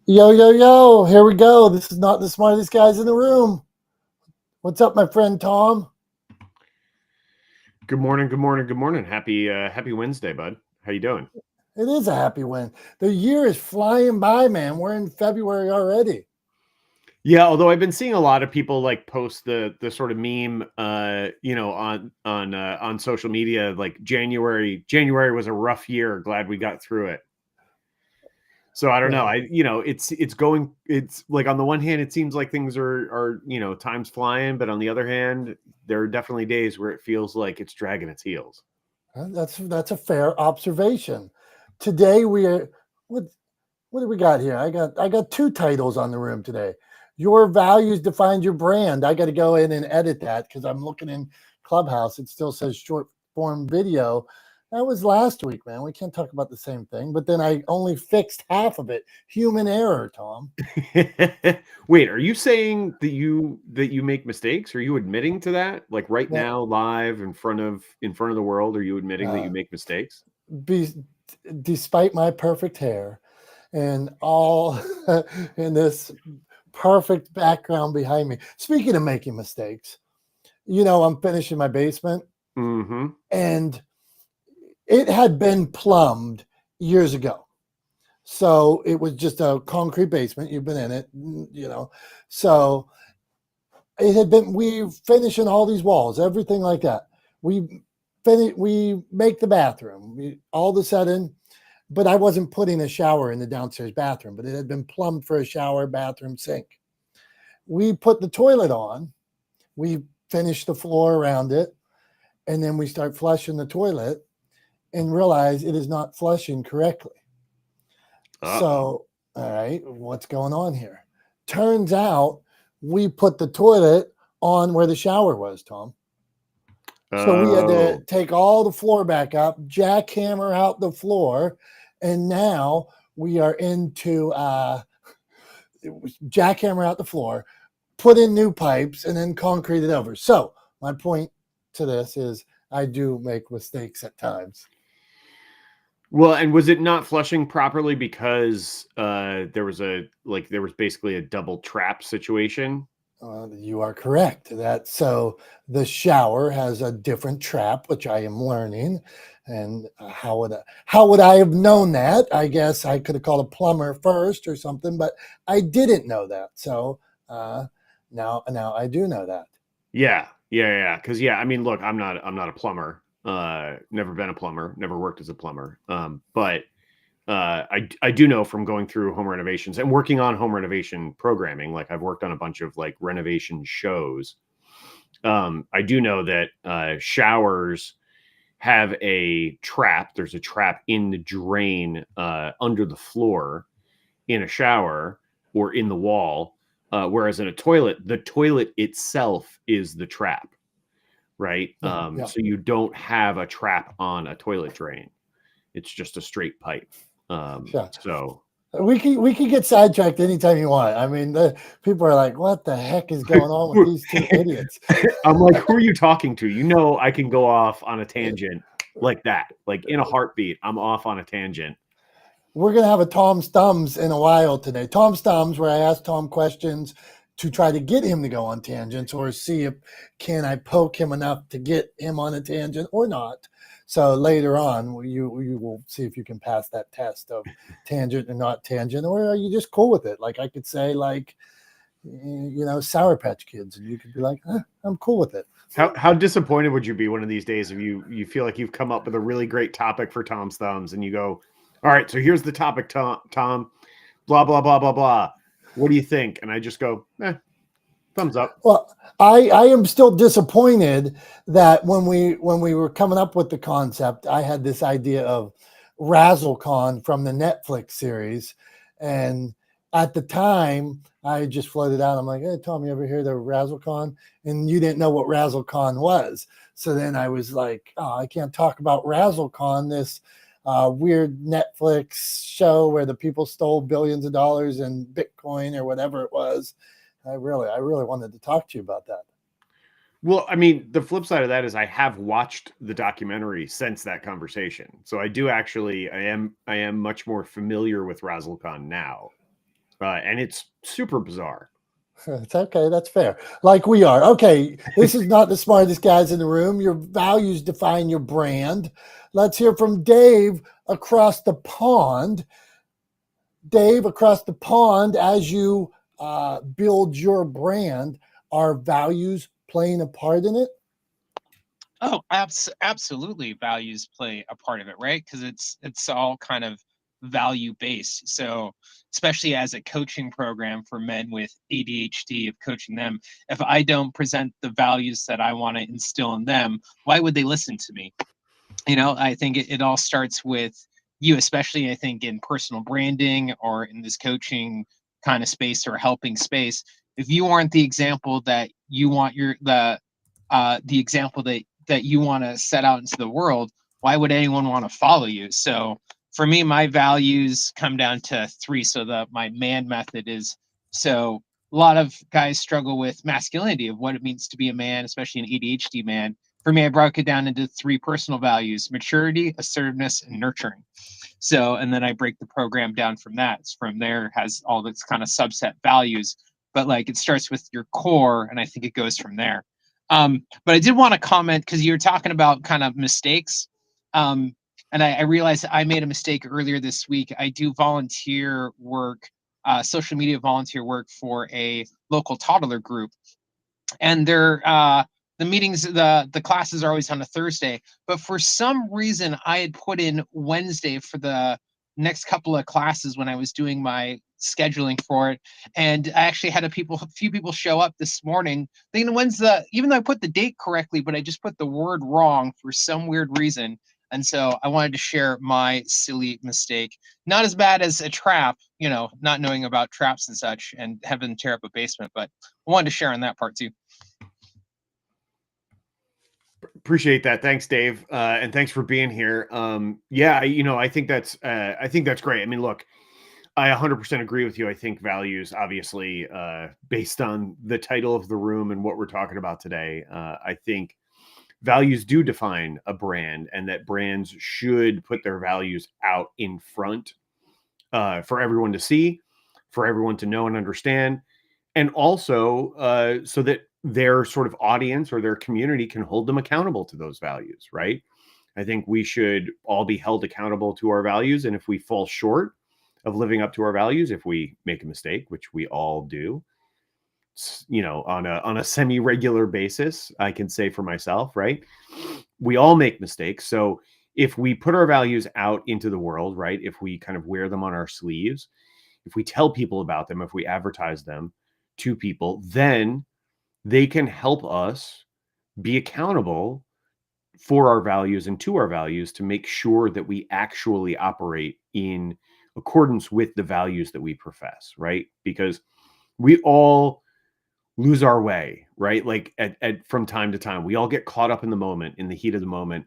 Yo, yo, yo, here we go. This is not the smartest guys in the room. What's up, my friend Tom? Good morning, good morning, good morning. Happy Wednesday, bud. How you doing? It is a happy win. The year is flying by, man. We're in February already. Yeah, although I've been seeing a lot of people like post the sort of meme on social media like January was a rough year, glad we got through it. So I don't know. Right. It's like on the one hand it seems like things are time's flying, but on the other hand, there are definitely days where it feels like it's dragging its heels. That's a fair observation. Today we are what do we got here? I got two titles on the room today. Your values define your brand. I got to go in and edit that because I'm looking in Clubhouse. It still says short form video. That was last week, man. We can't talk about the same thing. But then I only fixed half of it. Human error, Tom. Wait, are you saying that you make mistakes? Are you admitting to that? Like right Well, now, live in front of the world, are you admitting that you uh, make mistakes? be, despite my perfect hair and all in this perfect background behind me. Speaking of making mistakes, I'm finishing my basement Mm-hmm. and it had been plumbed years ago. So it was just a concrete basement. You've been in it. So it had been, we finishing all these walls, everything like that. We make the bathroom. All of a sudden, but I wasn't putting a shower in the downstairs bathroom, but it had been plumbed for a shower, bathroom, sink. We put the toilet on. We finish the floor around it, and then we start flushing the toilet and realize it is not flushing correctly. Uh-oh. So, all right, what's going on here? Turns out we put the toilet on where the shower was, Tom. So we had to Oh. take all the floor back up, jackhammer out the floor, and now we are into jackhammer out the floor, put in new pipes, and then concrete it over. So my point to this is I do make mistakes at times. Well, and was it not flushing properly because there was basically a double trap situation? You are correct. That so the shower has a different trap, which I am learning. And how would I have known that? I guess I could have called a plumber first or something, but I didn't know that. So uh, now I do know that. Yeah. Yeah. Because yeah, I mean, look, I'm not a plumber. Never been a plumber, never worked as a plumber. But I do know from going through home renovations and working on home renovation programming, like I've worked on a bunch of like renovation shows. I do know that showers have a trap. There's a trap in the drain under the floor in a shower or in the wall. Whereas in a toilet, the toilet itself is the trap, right? Yeah, yeah, So you don't have a trap on a toilet drain. It's just a straight pipe. yeah. So We can get sidetracked anytime you want. I mean, the people are like, "What the heck is going on with these two idiots?" I'm like, who are you talking to? You know, I can go off on a tangent like that. Like in a heartbeat, I'm off on a tangent. We're going to have a Tom's Thumbs in a while today. Tom's Thumbs, where I ask Tom questions to try to get him to go on tangents or see if can I poke him enough to get him on a tangent or not. So later on, you will see if you can pass that test of tangent or not tangent, or are you just cool with it? Like I could say, like Sour Patch Kids, and you could be like, I'm cool with it. How disappointed would you be one of these days if you feel like you've come up with a really great topic for Tom's Thumbs and you go, all right, so here's the topic, Tom, blah blah blah blah blah. What do you think? And I just go, thumbs up. Well, I am still disappointed that when we were coming up with the concept, I had this idea of RazzleCon from the Netflix series, and at the time I just floated out. I'm like, "Hey Tom, you ever hear the RazzleCon?" And you didn't know what RazzleCon was, so then I was like, "Oh, I can't talk about RazzleCon, this weird Netflix show where the people stole billions of dollars in Bitcoin or whatever it was." I really wanted to talk to you about that. Well, I mean, the flip side of that is I have watched the documentary since that conversation. So I do actually I am much more familiar with RazzleCon now. and it's super bizarre. It's okay. That's fair. Like we are. Okay. This is not the smartest guys in the room. Your values define your brand. Let's hear from Dave across the pond. Dave, across the pond, as you build your brand, are values playing a part in it? Oh, absolutely. Values play a part of it, right? Because it's all kind of value based. So, especially as a coaching program for men with ADHD, of coaching them, if I don't present the values that I want to instill in them, why would they listen to me? I think it all starts with you, especially I think in personal branding or in this coaching kind of space or helping space. If you aren't the example that you want the example that you want to set out into the world, why would anyone want to follow you? So for me, my values come down to three. So my man method is, so a lot of guys struggle with masculinity, of what it means to be a man, especially an ADHD man. For me, I broke it down into three personal values: maturity, assertiveness, and nurturing. So, and then I break the program down from that. It's from there, has all this kind of subset values, but like it starts with your core, and I think it goes from there. But I did want to comment, because you were talking about kind of mistakes. And I realized I made a mistake earlier this week. I do volunteer work, social media volunteer work for a local toddler group, and the meetings, the classes are always on a Thursday, but for some reason I had put in Wednesday for the next couple of classes when I was doing my scheduling for it. And I actually had a few people show up this morning thinking even though I put the date correctly, but I just put the word wrong for some weird reason. And so I wanted to share my silly mistake. Not as bad as a trap, not knowing about traps and such and having to tear up a basement, but I wanted to share on that part too. Appreciate that. Thanks, Dave. And thanks for being here. Yeah, I think that's great. I mean, look, I 100% agree with you. I think values, obviously, based on the title of the room and what we're talking about today, I think values do define a brand, and that brands should put their values out in front for everyone to see, for everyone to know and understand, and also so that their sort of audience or their community can hold them accountable to those values, right? I think we should all be held accountable to our values, and if we fall short of living up to our values, if we make a mistake, which we all do, on a semi-regular basis, I can say for myself, right? We all make mistakes. So if we put our values out into the world, right? If we kind of wear them on our sleeves, if we tell people about them, if we advertise them to people, then they can help us be accountable for our values and to our values, to make sure that we actually operate in accordance with the values that we profess, right? Because we all lose our way, right? Like from time to time, we all get caught up in the moment, in the heat of the moment,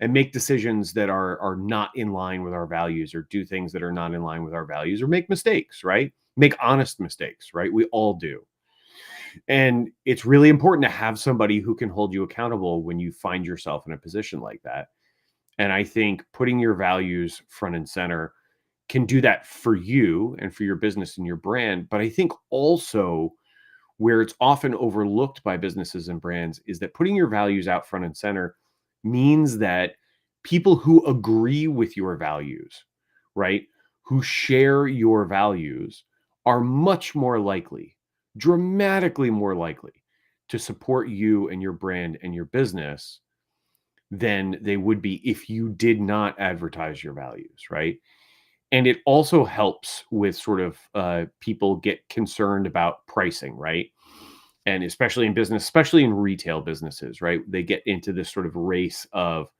and make decisions that are not in line with our values, or do things that are not in line with our values, or make mistakes, right? Make honest mistakes, right? We all do. And it's really important to have somebody who can hold you accountable when you find yourself in a position like that. And I think putting your values front and center can do that for you and for your business and your brand. But I think also, where it's often overlooked by businesses and brands, is that putting your values out front and center means that people who agree with your values, right, who share your values, are much more likely, dramatically more likely, to support you and your brand and your business than they would be if you did not advertise your values, right? And it also helps with sort of people get concerned about pricing, right? And especially in business, especially in retail businesses, right? They get into this sort of race of,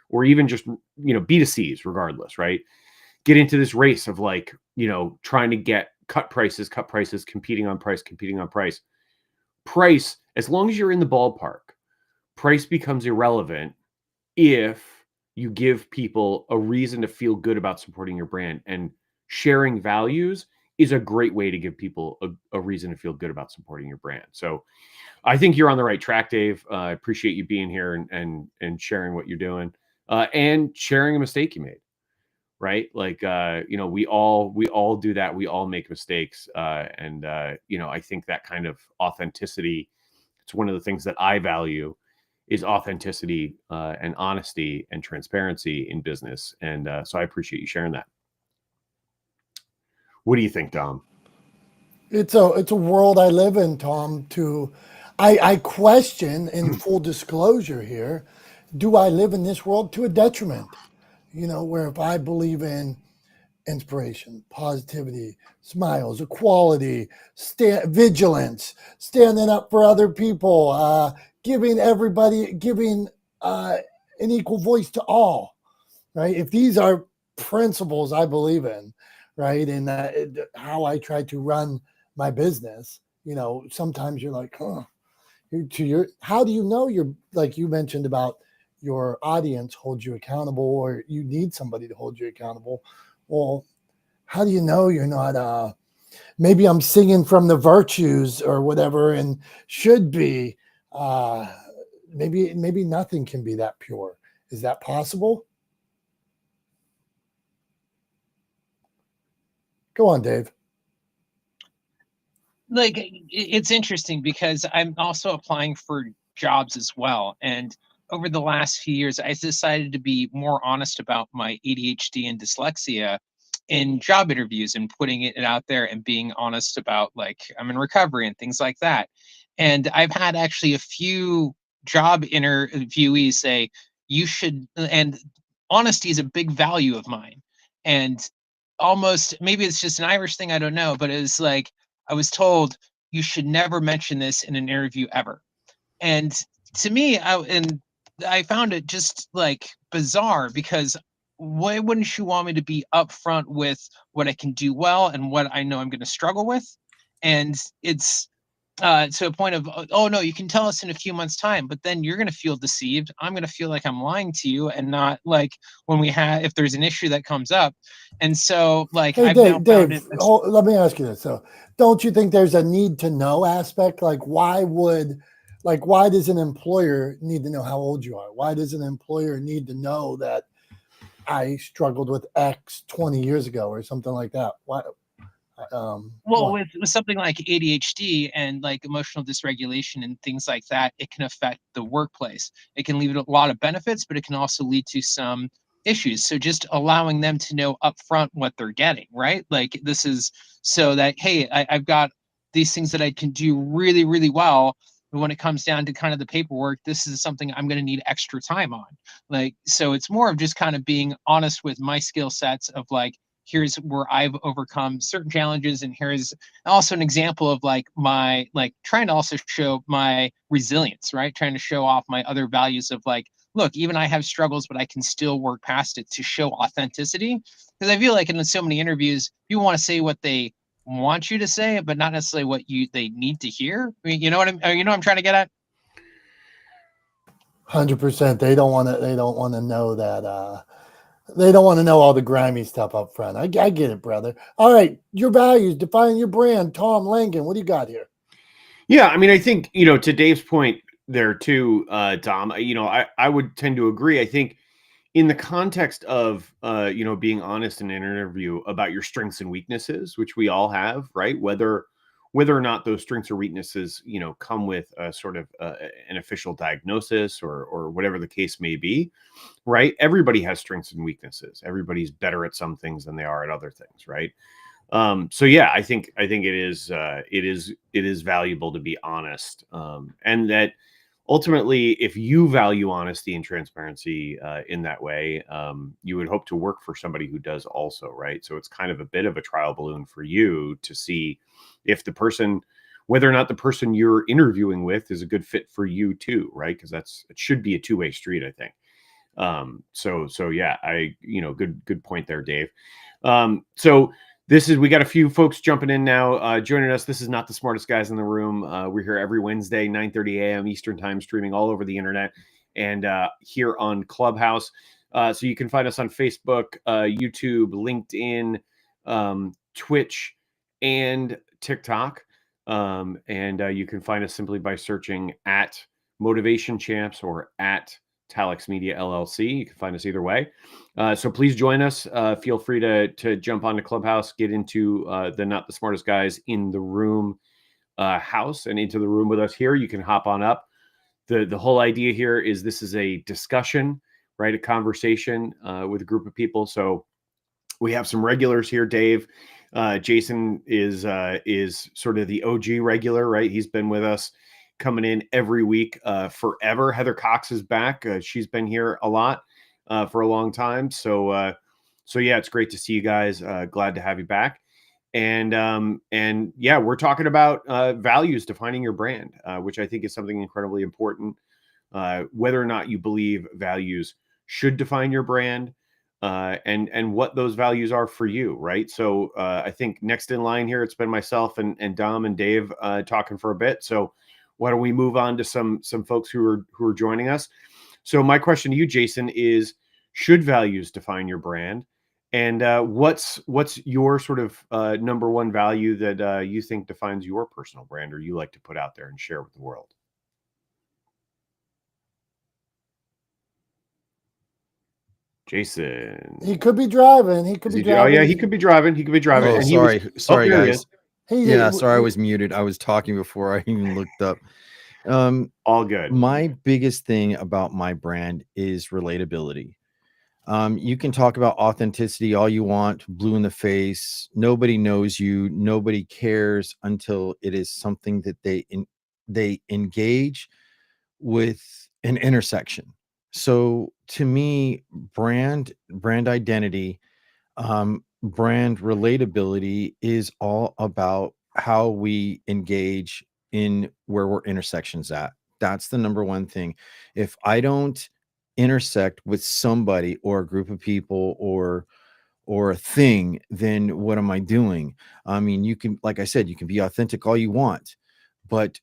or even just, B2Cs, regardless, right? Get into this race of, like, trying to get cut prices, competing on price, Price, as long as you're in the ballpark, price becomes irrelevant if you give people a reason to feel good about supporting your brand. And sharing values is a great way to give people a reason to feel good about supporting your brand. So I think you're on the right track, Dave. I appreciate you being here and sharing what you're doing, and sharing a mistake you made, right? Like, we all do that. We all make mistakes. And I think that kind of authenticity, it's one of the things that I value, is authenticity and honesty and transparency in business. And so I appreciate you sharing that. What do you think, Dom? It's a world I live in, Tom. I question, in full disclosure here, do I live in this world to a detriment? Where if I believe in inspiration, positivity, smiles, equality, vigilance, standing up for other people, giving an equal voice to all, right? If these are principles I believe in, right, and how I try to run my business, sometimes you're like, huh, how do you know you're, like you mentioned about your audience holds you accountable, or you need somebody to hold you accountable? Well, how do you know you're not maybe I'm singing from the virtues or whatever, and should be maybe nothing can be that pure. Is that possible? Go on, Dave. Like, it's interesting because I'm also applying for jobs as well. And over the last few years, I decided to be more honest about my ADHD and dyslexia in job interviews, and putting it out there and being honest about, like, I'm in recovery and things like that. And I've had actually a few job interviewees say, you should, and honesty is a big value of mine. And almost, maybe it's just an Irish thing, I don't know, but it's like, I was told, you should never mention this in an interview ever. And to me, I found it just like bizarre, because why wouldn't you want me to be upfront with what I can do well and what I know I'm going to struggle with? And it's to a point of, oh no, you can tell us in a few months' time, but then you're going to feel deceived. I'm going to feel like I'm lying to you, and not like when if there's an issue that comes up. And so, like, Hey, I've now found Dave, it. let me ask you this. So, don't you think there's a need to know aspect? Why does an employer need to know how old you are? Why does an employer need to know that I struggled with X 20 years ago or something like that? Why? Well, with something like ADHD and like emotional dysregulation and things like that, it can affect the workplace. It can lead to a lot of benefits, but it can also lead to some issues. So just allowing them to know upfront what they're getting, right? Like, this is so that, hey, I've got these things that I can do really, really well. But when it comes down to kind of the paperwork, this is something I'm going to need extra time on. Like, so it's more of just kind of being honest with my skill sets of, like, here's where I've overcome certain challenges, and here's also an example of, like, my, like, trying to also show my resilience, right? Trying to show off my other values of, like, look, even I have struggles, but I can still work past it, to show authenticity. Because I feel like in so many interviews, people want to say what they want you to say, but not necessarily what they need to hear. I mean, you know what I'm trying to get at? 100%. They don't want to. They don't want to know that. They don't want to know all the grimy stuff up front. I get it, brother. All right, your values, define your brand. Tom Langan, what do you got here? Yeah, I mean, I think, to Dave's point there too, Dom, I would tend to agree. I think in the context of, being honest in an interview about your strengths and weaknesses, which we all have, right? Whether or not those strengths or weaknesses, come with a sort of an official diagnosis, or whatever the case may be, right? Everybody has strengths and weaknesses. Everybody's better at some things than they are at other things, right? So yeah, I think it is valuable to be honest, and that ultimately, if you value honesty and transparency in that way, you would hope to work for somebody who does also, right? So it's kind of a bit of a trial balloon for you to see if whether or not the person you're interviewing with is a good fit for you too, right? Because it should be a two-way street, I think. So yeah, good point there, Dave. So we got a few folks jumping in now, joining us. This is Not the Smartest Guys in the Room. We're here every Wednesday, 9:30 a.m. Eastern time, streaming all over the internet and here on Clubhouse. So you can find us on Facebook, YouTube, LinkedIn, Twitch, and TikTok. And you can find us simply by searching at Motivation Champs or at Talex Media LLC. You can find us either way. So please join us. Feel free to jump onto Clubhouse, get into the Not the Smartest Guys in the Room house and into the room with us here. You can hop on up. The whole idea here is this is a discussion, right? A conversation with a group of people. So we have some regulars here. Dave, Jason is sort of the OG regular, right? He's been with us coming in every week forever. Heather Cox is back. She's been here a lot for a long time. So yeah, it's great to see you guys. Glad to have you back. And yeah, we're talking about values, defining your brand, which I think is something incredibly important. Whether or not you believe values should define your brand, and what those values are for you, right? So I think next in line here, it's been myself and Dom and Dave talking for a bit. So why don't we move on to some folks who are joining us? So my question to you, Jason, is: should values define your brand? And what's your sort of number one value that you think defines your personal brand, or you like to put out there and share with the world? Jason. He could be driving. He could be driving. Oh yeah, he could be driving. He could be driving. Oh, and sorry, sorry, there he guys. is. Yeah, sorry, I was muted. I was talking before I even looked up. All good. My biggest thing about my brand is relatability. You can talk about authenticity all you want, blue in the face. Nobody knows you. Nobody cares until it is something that they engage with an intersection. So to me, brand identity, brand relatability is all about how we engage in where we're intersections at. That's the number one thing. If I don't intersect with somebody or a group of people or a thing, then what am I doing? I mean, you can, like I said, you can be authentic all you want, but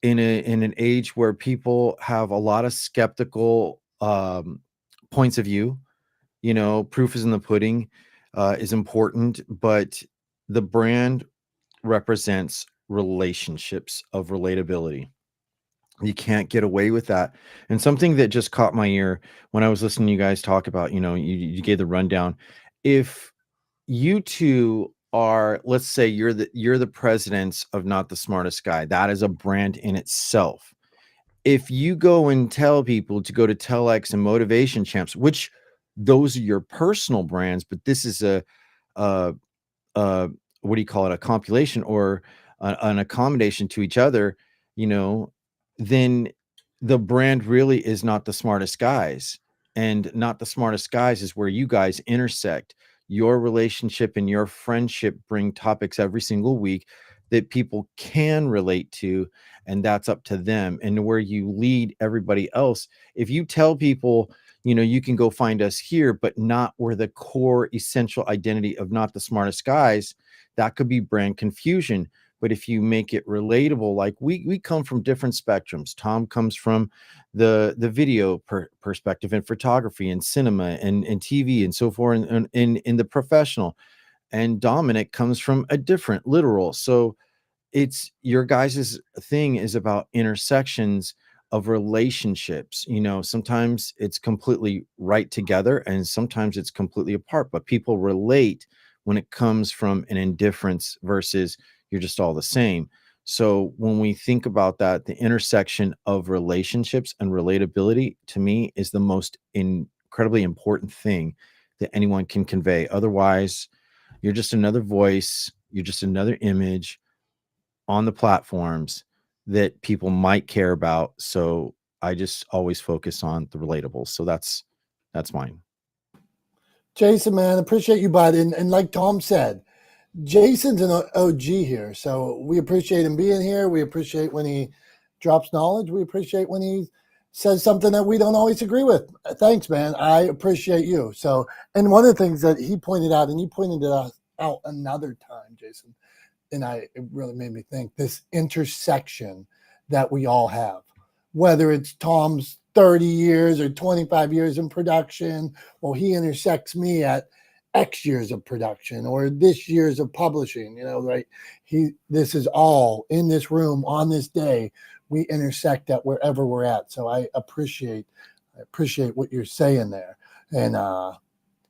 in an age where people have a lot of skeptical points of view, proof is in the pudding, is important, but the brand represents relationships of relatability. You can't get away with that. And something that just caught my ear when I was listening to you guys talk about, you gave the rundown. If you two are, let's say you're the presidents of Not the Smartest Guy, that is a brand in itself. If you go and tell people to go to Talex and Motivation Champs, which those are your personal brands, but this is a what do you call it? A compilation or an accommodation to each other, then the brand really is Not the Smartest Guys. And Not the Smartest Guys is where you guys intersect. Your relationship and your friendship bring topics every single week that people can relate to, and that's up to them. And where you lead everybody else, if you tell people, you can go find us here, but not where the core essential identity of Not the Smartest Guys, that could be brand confusion. But if you make it relatable, like we come from different spectrums. Tom comes from the video perspective and photography and cinema and TV and so forth, and in the professional. And Dominick comes from a different literal. So it's your guys's thing is about intersections of relationships. Sometimes it's completely right together and sometimes it's completely apart, but people relate when it comes from an indifference versus you're just all the same. So when we think about that, the intersection of relationships and relatability to me is the most incredibly important thing that anyone can convey. Otherwise, you're just another voice, you're just another image on the platforms that people might care about. So I just always focus on the relatable. So that's mine. Jason, man, appreciate you, bud. And like Tom said, Jason's an OG here. So we appreciate him being here. We appreciate when he drops knowledge. We appreciate when he says something that we don't always agree with. Thanks, man. I appreciate you. So, and one of the things that he pointed out, and you pointed it out another time, Jason, and it really made me think, this intersection that we all have, whether it's Tom's 30 years or 25 years in production, well, he intersects me at X years of production or this years of publishing, right? This is all in this room on this day. We intersect at wherever we're at. So I appreciate I appreciate what you're saying there. And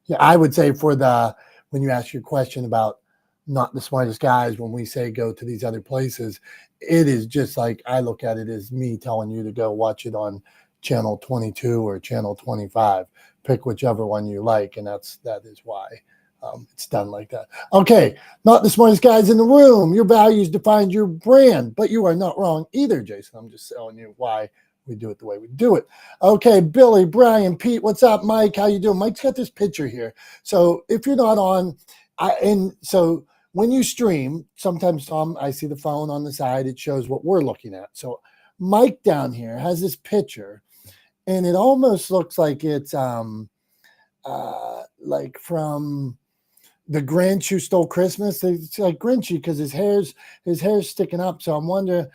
yeah, I would say when you ask your question about not the smartest guys, when we say go to these other places, it is just like I look at it as me telling you to go watch it on channel 22 or channel 25. Pick whichever one you like, and that is why it's done like that. Okay, not the smartest guys in the room. Your values define your brand, but you are not wrong either, Jason. I'm just telling you why we do it the way we do it. Okay, Billy, Brian, Pete, what's up? Mike, how you doing? Mike's got this picture here. So if you're not on, so when you stream, sometimes, Tom, I see the phone on the side. It shows what we're looking at. So Mike down here has this picture, and it almost looks like it's like from The Grinch Who Stole Christmas. It's like Grinchy because his hair's sticking up. So I'm wondering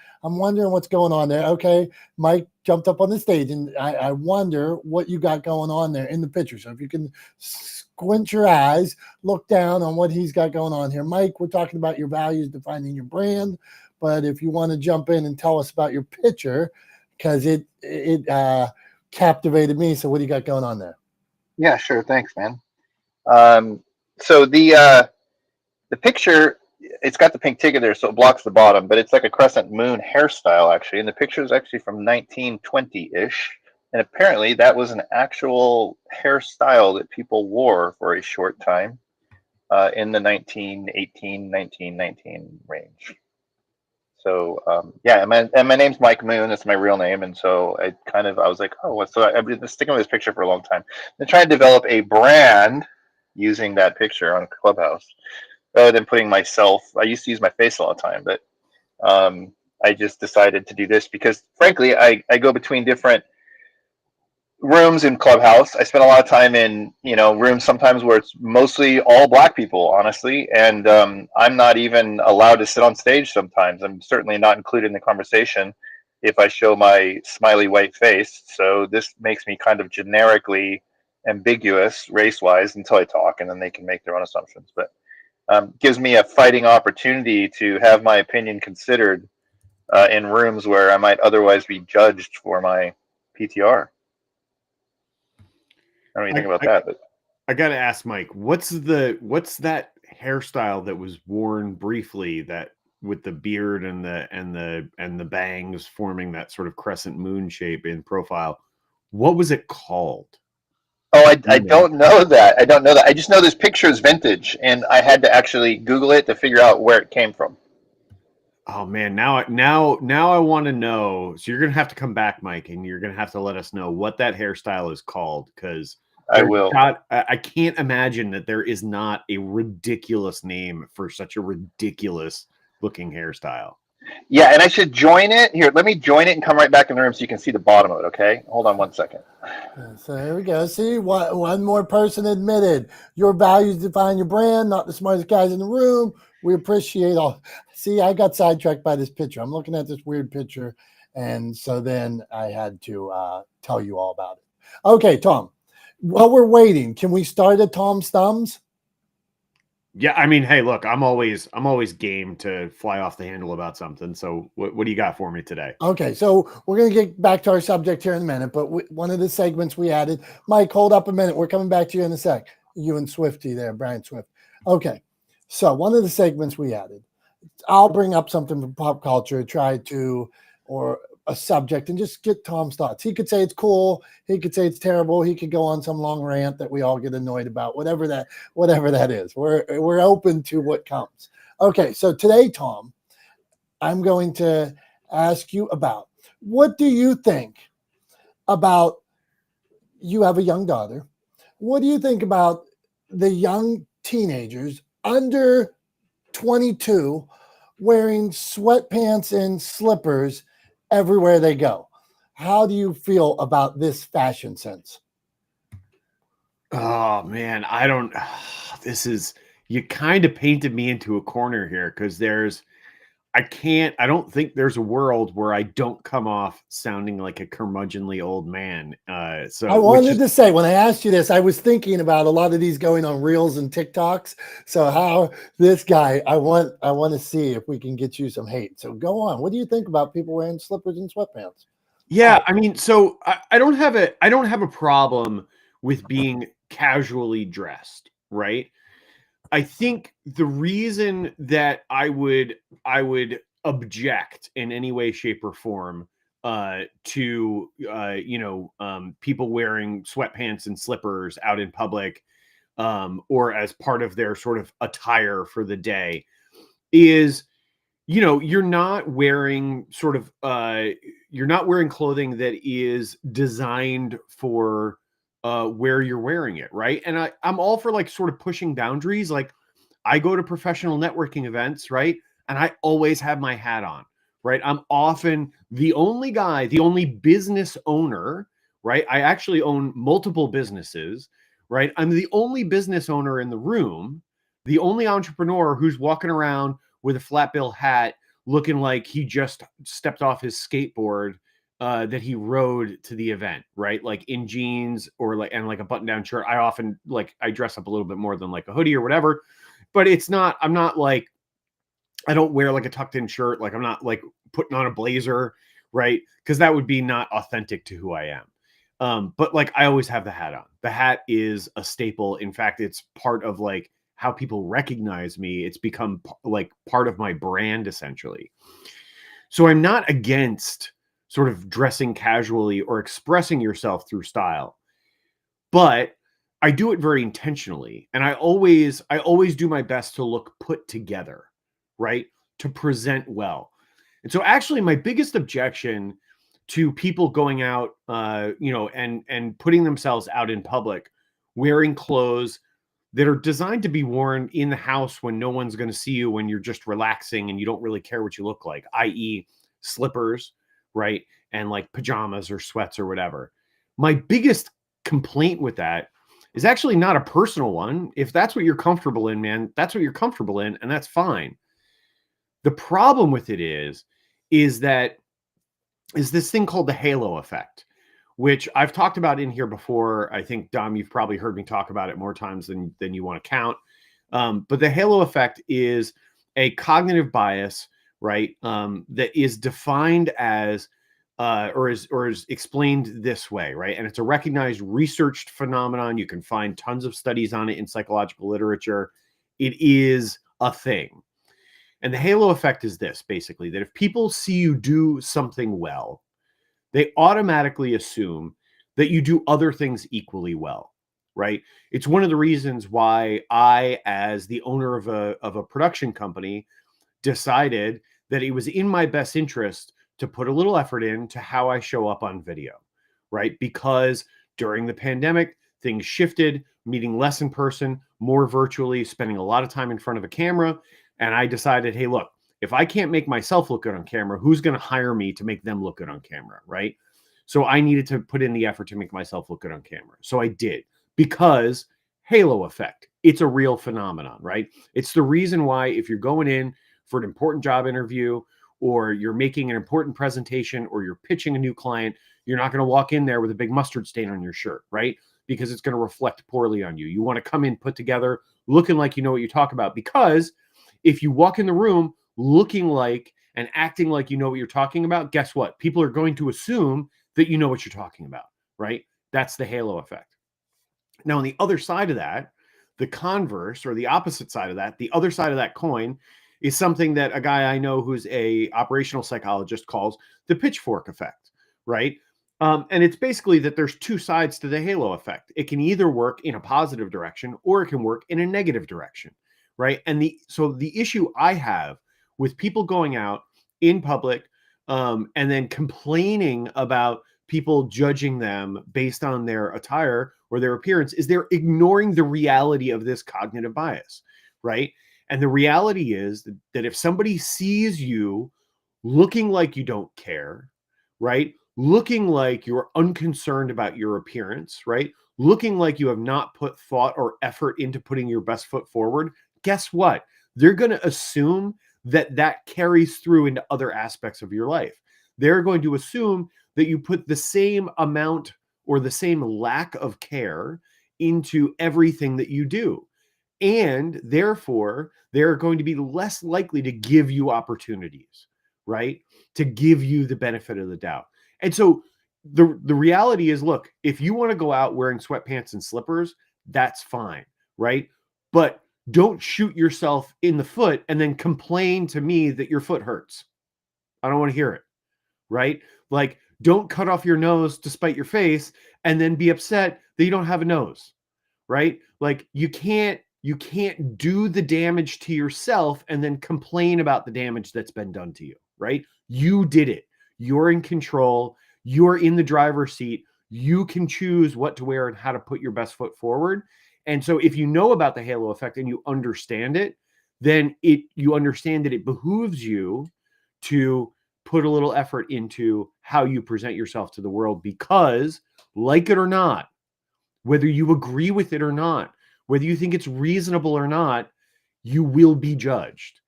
what's going on there. Okay, Mike jumped up on the stage, and I wonder what you got going on there in the picture. So if you can squint your eyes, look down on what he's got going on here. Mike, we're talking about your values defining your brand, but if you want to jump in and tell us about your picture, because it captivated me. So what do you got going on there? Yeah, sure. Thanks, man. So the picture, it's got the pink ticket there, so it blocks the bottom, but it's like a crescent moon hairstyle, actually. And the picture is actually from 1920-ish. And apparently that was an actual hairstyle that people wore for a short time in the 1918, 1919 range. So yeah, and my name's Mike Moon. That's my real name, and so I was like, oh, so I've been sticking with this picture for a long time. I'm trying to develop a brand using that picture on Clubhouse, rather than putting myself. I used to use my face all the time, but I just decided to do this because, frankly, I go between different rooms in Clubhouse. I spend a lot of time in rooms sometimes where it's mostly all black people, honestly, and I'm not even allowed to sit on stage sometimes. I'm certainly not included in the conversation if I show my smiley white face. So this makes me kind of generically ambiguous race-wise until I talk, and then they can make their own assumptions. But gives me a fighting opportunity to have my opinion considered in rooms where I might otherwise be judged for my PTR. I don't know what you think about that, but I gotta ask Mike, what's that hairstyle that was worn briefly, that with the beard and the bangs forming that sort of crescent moon shape in profile? What was it called? Oh, I don't know that. I don't know that. I just know this picture is vintage, and I had to actually Google it to figure out where it came from. Oh man, now I want to know. So you're gonna have to come back, Mike, and you're gonna have to let us know what that hairstyle is called, because I will. I can't imagine that there is not a ridiculous name for such a ridiculous looking hairstyle. Yeah, and I should join it. Here, let me join it and come right back in the room so you can see the bottom of it, okay? Hold on 1 second. So there we go. See, one more person admitted. Your values define your brand, not the smartest guys in the room. We appreciate all. See, I got sidetracked by this picture. I'm looking at this weird picture, and so then I had to tell you all about it. Okay, Tom, while we're waiting, can we start at Tom's Thumbs? Yeah, I mean, hey, look, I'm always game to fly off the handle about something. So what do you got for me today? Okay, so we're going to get back to our subject here in a minute, but one of the segments we added, Mike, hold up a minute. We're coming back to you in a sec. You and Swifty there, Brian Swift. Okay, so one of the segments we added, I'll bring up something from pop culture, or a subject, and just get Tom's thoughts. He could say it's cool. He could say it's terrible. He could go on some long rant that we all get annoyed about, whatever that is. We're open to what comes. Okay, so today, Tom, I'm going to ask you about, what do you think about, you have a young daughter. What do you think about the young teenagers under 22 wearing sweatpants and slippers everywhere they go? How do you feel about this fashion sense? Oh man, I don't. You kind of painted me into a corner here, because I don't think there's a world where I don't come off sounding like a curmudgeonly old man. So I wanted to say, when I asked you this, I was thinking about a lot of these going on Reels and TikToks. So how this guy, I want to see if we can get you some hate. So go on. What do you think about people wearing slippers and sweatpants? Yeah, I mean, so I don't have a problem with being casually dressed, right? I think the reason that I would object in any way, shape, or form to people wearing sweatpants and slippers out in public, or as part of their sort of attire for the day, is you're not wearing you're not wearing clothing that is designed for where you're wearing it, right? And I'm all for like sort of pushing boundaries. Like I go to professional networking events, right? And I always have my hat on, right? I'm often the only guy, the only business owner, right? I actually own multiple businesses, right? I'm the only business owner in the room, the only entrepreneur who's walking around with a flat bill hat looking like he just stepped off his skateboard that he rode to the event, right? Like in jeans or like a button down shirt. I often I dress up a little bit more than like a hoodie or whatever, but I'm not like, I don't wear like a tucked in shirt. Like I'm not like putting on a blazer, right? Because that would be not authentic to who I am. But like I always have the hat on. The hat is a staple. In fact, it's part of like how people recognize me. It's become like part of my brand essentially. So I'm not against sort of dressing casually or expressing yourself through style, but I do it very intentionally. And I always do my best to look put together, right? To present well. And so actually my biggest objection to people going out, and putting themselves out in public, wearing clothes that are designed to be worn in the house when no one's going to see you, when you're just relaxing and you don't really care what you look like, i.e. slippers, right? And like pajamas or sweats or whatever. My biggest complaint with that is actually not a personal one. If that's what you're comfortable in, man, that's what you're comfortable in, and that's fine. The problem with it is this thing called the halo effect, which I've talked about in here before. I think, Dom, you've probably heard me talk about it more times than you want to count. But the halo effect is a cognitive bias, right? That is defined as, or is explained this way, right? And it's a recognized researched phenomenon. You can find tons of studies on it in psychological literature. It is a thing. And the halo effect is this, basically, that if people see you do something well, they automatically assume that you do other things equally well, right? It's one of the reasons why I, as the owner of a production company, decided that it was in my best interest to put a little effort into how I show up on video, right? Because during the pandemic, things shifted, meeting less in person, more virtually, spending a lot of time in front of a camera. And I decided, hey, look, if I can't make myself look good on camera, who's going to hire me to make them look good on camera, right? So I needed to put in the effort to make myself look good on camera. So I did, because halo effect, it's a real phenomenon, right? It's the reason why if you're going in for an important job interview, or you're making an important presentation, or you're pitching a new client, you're not going to walk in there with a big mustard stain on your shirt, right? Because it's going to reflect poorly on you. You want to come in put together, looking like you know what you talk about, because if you walk in the room looking like and acting like you know what you're talking about, guess what? People are going to assume that you know what you're talking about, right? That's the halo effect. Now, on the other side of that, the converse, or the opposite side of that, the other side of that coin, is something that a guy I know who's a operational psychologist calls the pitchfork effect, right? And it's basically that there's two sides to the halo effect. It can either work in a positive direction or it can work in a negative direction, right? And so the issue I have with people going out in public, and then complaining about people judging them based on their attire or their appearance, is they're ignoring the reality of this cognitive bias, right? And the reality is that if somebody sees you looking like you don't care, right? Looking like you're unconcerned about your appearance, right? Looking like you have not put thought or effort into putting your best foot forward, guess what? They're going to assume that carries through into other aspects of your life. They're going to assume that you put the same amount or the same lack of care into everything that you do. And therefore, they're going to be less likely to give you opportunities, right? To give you the benefit of the doubt. And so the reality is, look, if you want to go out wearing sweatpants and slippers, that's fine, right? But don't shoot yourself in the foot and then complain to me that your foot hurts. I don't want to hear it, right? Like, don't cut off your nose to spite your face and then be upset that you don't have a nose, right? Like, you can't do the damage to yourself and then complain about the damage that's been done to you, right? You did it. You're in control. You're in the driver's seat. You can choose what to wear and how to put your best foot forward. And so if you know about the halo effect and you understand it, then you understand that it behooves you to put a little effort into how you present yourself to the world, because, like it or not, whether you agree with it or not, whether you think it's reasonable or not, you will be judged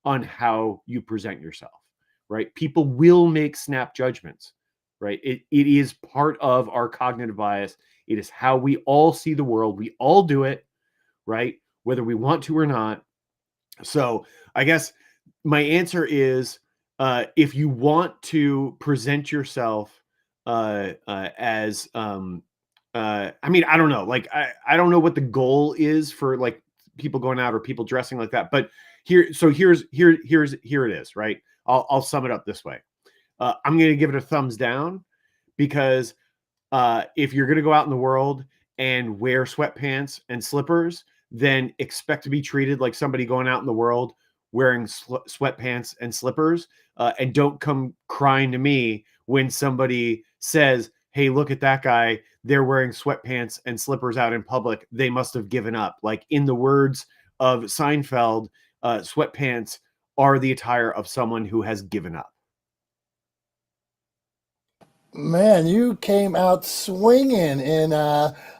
on how you present yourself, right? People will make snap judgments, right? It is part of our cognitive bias. It is how we all see the world. We all do it, right? Whether we want to or not. So I guess my answer is, if you want to present yourself as, I mean, I don't know. Like, I don't know what the goal is for like people going out or people dressing like that. But here it is, right? I'll sum it up this way. I'm going to give it a thumbs down, because if you're going to go out in the world and wear sweatpants and slippers, then expect to be treated like somebody going out in the world wearing sweatpants and slippers, and don't come crying to me when somebody says, hey, look at that guy. They're wearing sweatpants and slippers out in public. They must have given up. Like, in the words of Seinfeld, sweatpants are the attire of someone who has given up. Man, you came out swinging in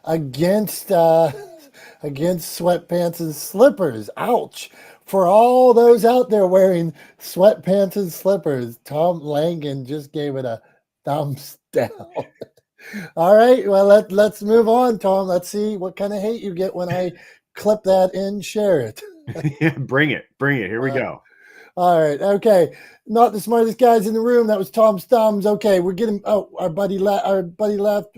against sweatpants and slippers. Ouch. For all those out there wearing sweatpants and slippers, Tom Langan just gave it a thumbs down. All right, well, let's move on, Tom. Let's see what kind of hate you get when I clip that and share it. Yeah, bring it. Here we go. All right, okay. Not the smartest guys in the room. That was Tom's thumbs. Okay, we're getting. Oh, our buddy left.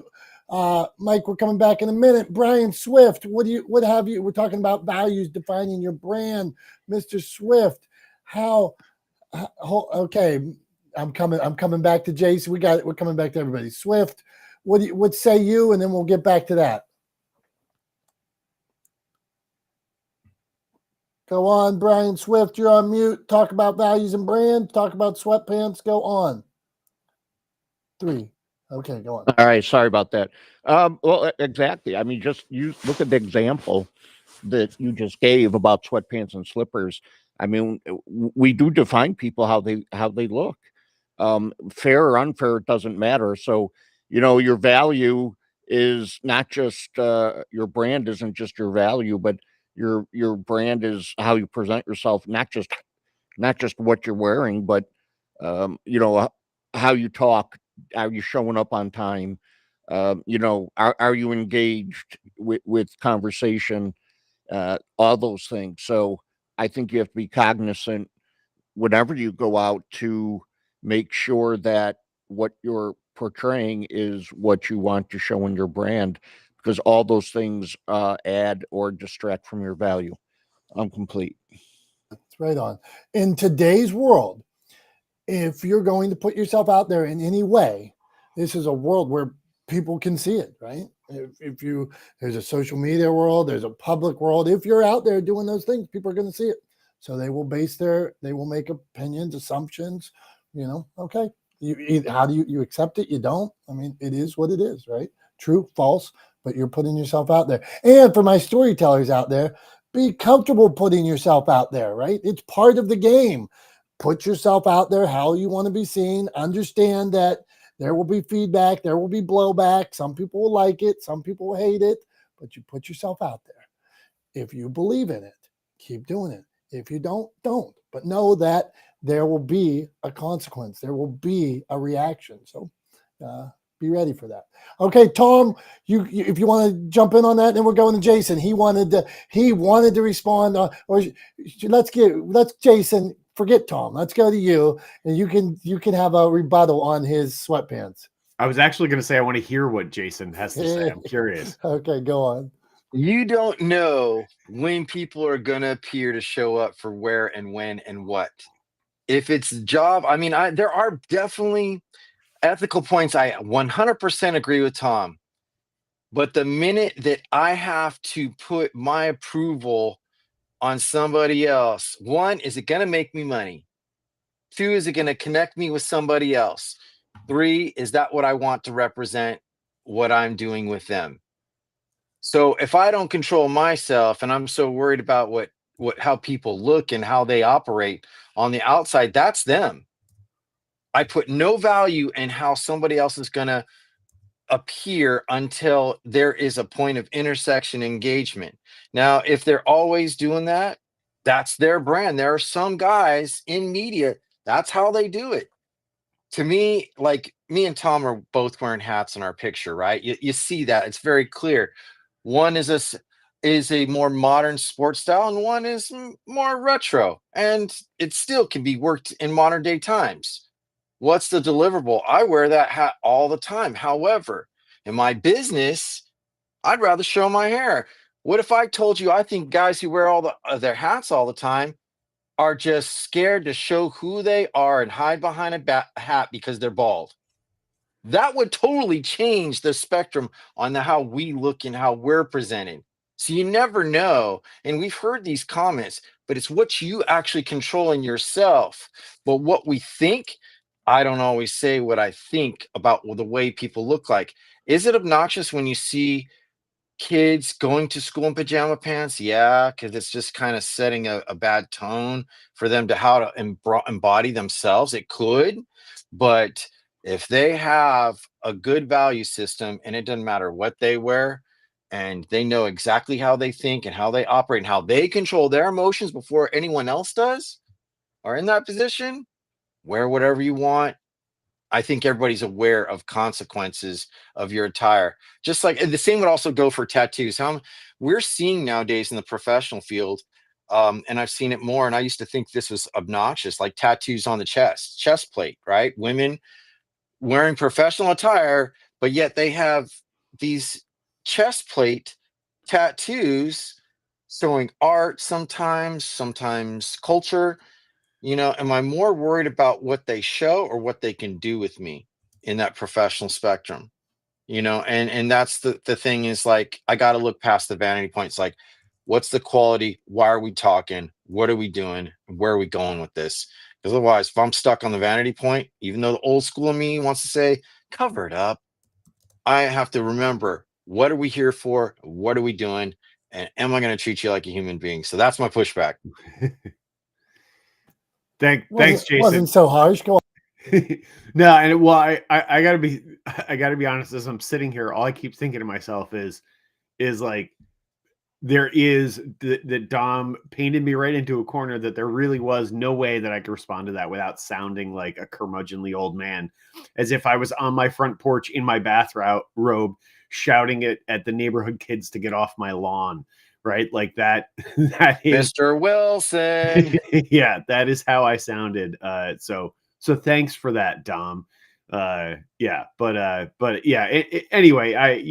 Mike, we're coming back in a minute. Brian Swift, what have you? We're talking about values, defining your brand, Mr. Swift. Okay, I'm coming back to Jason. We're coming back to everybody. Swift, what say you? And then we'll get back to that. Go on, Brian Swift. You're on mute. Talk about values and brand. Talk about sweatpants. Go on. 3. Okay, go on. All right, sorry about that. Well, exactly. I mean, just look at the example that you just gave about sweatpants and slippers. I mean, we do define people how they look. Fair or unfair, it doesn't matter. So, your value is not just your brand isn't just your value, but your brand is how you present yourself, not just what you're wearing, but how you talk. Are you showing up on time? Are you engaged with conversation? All those things. So I think you have to be cognizant whenever you go out to make sure that what you're portraying is what you want to show in your brand, because all those things add or distract from your value. I'm complete. That's right on. In today's world, if you're going to put yourself out there in any way, this is a world where people can see it, right? There's a social media world, there's a public world. If you're out there doing those things, people are going to see it. So they will make opinions, assumptions, okay. How do you accept it? You don't. I mean, it is what it is, right? True, false, but you're putting yourself out there. And for my storytellers out there, be comfortable putting yourself out there, right? It's part of the game. Put yourself out there how you want to be seen. Understand that there will be feedback. There will be blowback. Some people will like it. Some people will hate it. But you put yourself out there. If you believe in it, keep doing it. If you don't. But know that there will be a consequence. There will be a reaction. So be ready for that. Okay, Tom, you if you want to jump in on that, then we're going to Jason. He wanted to respond. Let's Jason forget Tom. Let's go to you, and you can have a rebuttal on his sweatpants. I was actually going to say I want to hear what Jason has to say. I'm curious. Okay, go on. You don't know when people are going to appear to show up for where and when and what. If it's a job, I mean, there are definitely ethical points. I 100% agree with Tom. But the minute that I have to put my approval on somebody else, one, is it going to make me money? Two, is it going to connect me with somebody else? Three, is that what I want to represent what I'm doing with them? So if I don't control myself and I'm so worried about how people look and how they operate on the outside, that's them. I put no value in how somebody else is going to appear until there is a point of intersection engagement. Now, if they're always doing that, that's their brand. There are some guys in media, that's how they do it. To me, like me and Tom are both wearing hats in our picture, right? You see that. It's very clear. One is a more modern sports style and one is more retro. And it still can be worked in modern day times. What's the deliverable? I wear that hat all the time. However, in my business, I'd rather show my hair. What if I told you I think guys who wear all their hats all the time are just scared to show who they are and hide behind a hat because they're bald? That would totally change the spectrum on how we look and how we're presented. So you never know. And we've heard these comments, but it's what you actually control in yourself. But what we think, I don't always say what I think about the way people look like. Is it obnoxious when you see kids going to school in pajama pants? Yeah, because it's just kind of setting a bad tone for them to how to embody themselves. It could, but if they have a good value system and it doesn't matter what they wear and they know exactly how they think and how they operate and how they control their emotions before anyone else does, are in that position, wear whatever you want. I think everybody's aware of consequences of your attire. Just like, and the same would also go for tattoos. We're seeing nowadays in the professional field, and I've seen it more, and I used to think this was obnoxious, like tattoos on the chest plate, right? Women wearing professional attire, but yet they have these chest plate tattoos showing art sometimes culture. Am I more worried about what they show or what they can do with me in that professional spectrum? And that's the thing is, like, I got to look past the vanity points. Like, what's the quality? Why are we talking? What are we doing? Where are we going with this? Because otherwise, if I'm stuck on the vanity point, even though the old school of me wants to say, cover it up, I have to remember, what are we here for? What are we doing? And am I going to treat you like a human being? So that's my pushback. Thanks, Jason. Wasn't so harsh. Go on. No, and well, I gotta be honest. As I'm sitting here, all I keep thinking to myself is like, there is that Dom painted me right into a corner that there really was no way that I could respond to that without sounding like a curmudgeonly old man, as if I was on my front porch in my bathrobe shouting at the neighborhood kids to get off my lawn. Right, like that. That is Mr. Wilson. Yeah, that is how I sounded. So thanks for that, Dom. Yeah, but yeah. Anyway, I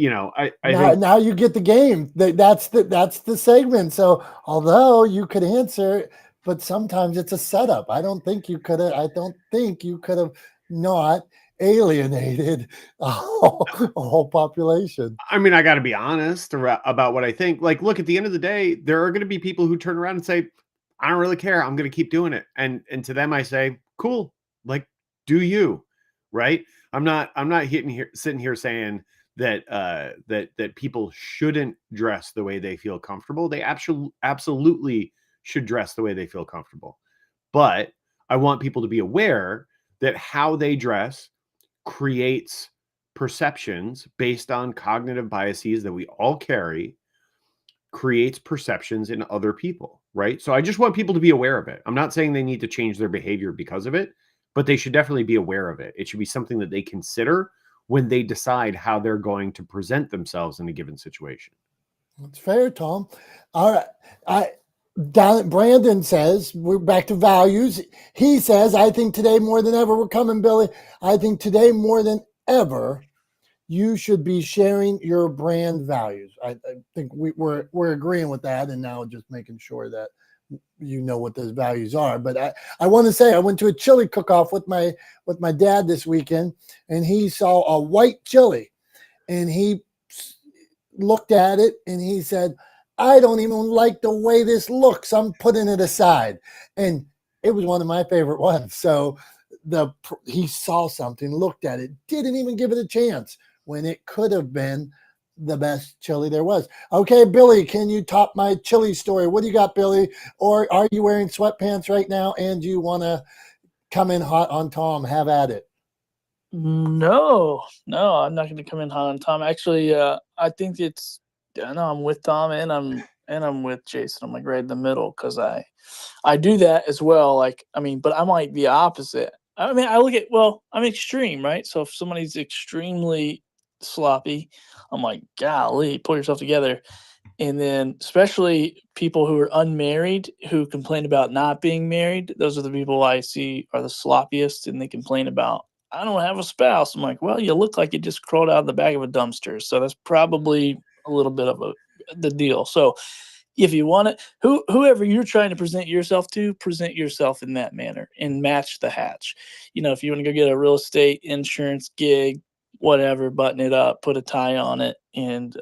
think Now you get the game. That's the segment. So although you could answer, but sometimes it's a setup. I don't think you could have not alienated a whole population. I mean, I got to be honest about what I think. Like, look, at the end of the day, there are going to be people who turn around and say, I don't really care. I'm going to keep doing it. And to them, I say, cool, like, do you, right? I'm not sitting here saying that that people shouldn't dress the way they feel comfortable. They absolutely should dress the way they feel comfortable. But I want people to be aware that how they dress creates perceptions based on cognitive biases that we all carry, creates perceptions in other people, right? So I just want people to be aware of it. I'm not saying they need to change their behavior because of it, but they should definitely be aware of it. It should be something that they consider when they decide how they're going to present themselves in a given situation. That's fair, Tom. All right. Brandon says, we're back to values. He says, I think today more than ever, we're coming, Billy. I think today more than ever, you should be sharing your brand values. I think we're agreeing with that, and now just making sure that you know what those values are. But I want to say I went to a chili cook-off with my dad this weekend, and he saw a white chili, and he looked at it and he said, I don't even like the way this looks. I'm putting it aside. And it was one of my favorite ones. So he saw something, looked at it, didn't even give it a chance when it could have been the best chili there was. Okay, Billy, can you top my chili story? What do you got, Billy? Or are you wearing sweatpants right now and you want to come in hot on Tom? Have at it. No, I'm not going to come in hot on Tom. Actually, I think I'm with Tom and I'm with Jason. I'm like right in the middle because I do that as well. Like, I mean, but I'm like the opposite. I mean, I'm extreme, right? So if somebody's extremely sloppy, I'm like, golly, pull yourself together. And then especially people who are unmarried who complain about not being married, those are the people I see are the sloppiest, and they complain about, I don't have a spouse. I'm like, well, you look like you just crawled out of the back of a dumpster. So that's probably a little bit of the deal. So if you want it, whoever you're trying to present yourself to, present yourself in that manner and match the hatch. If you want to go get a real estate insurance gig, whatever, button it up, put a tie on it. And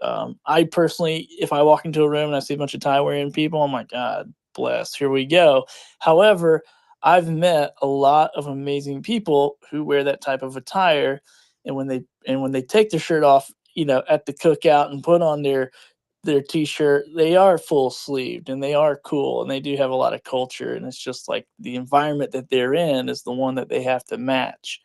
I personally, if I walk into a room and I see a bunch of tie wearing people, I'm like, God bless, here we go. However, I've met a lot of amazing people who wear that type of attire, and when they take their shirt off, at the cookout and put on their t-shirt, they are full sleeved and they are cool and they do have a lot of culture, and it's just like the environment that they're in is the one that they have to match.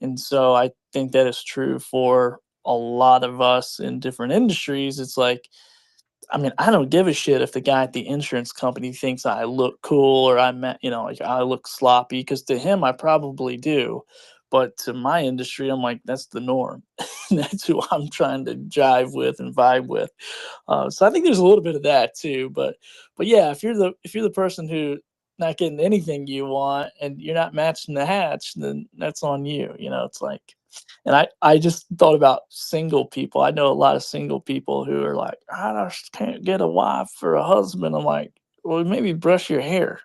And so I think that is true for a lot of us in different industries. It's like, I mean, I don't give a shit if the guy at the insurance company thinks I look cool or like I look sloppy, because to him, I probably do. But to my industry, I'm like, that's the norm. That's who I'm trying to jive with and vibe with. So I think there's a little bit of that too. But yeah, if you're the person who not getting anything you want and you're not matching the hatch, then that's on you. It's like, and I just thought about single people. I know a lot of single people who are like, I just can't get a wife or a husband. I'm like, well, maybe brush your hair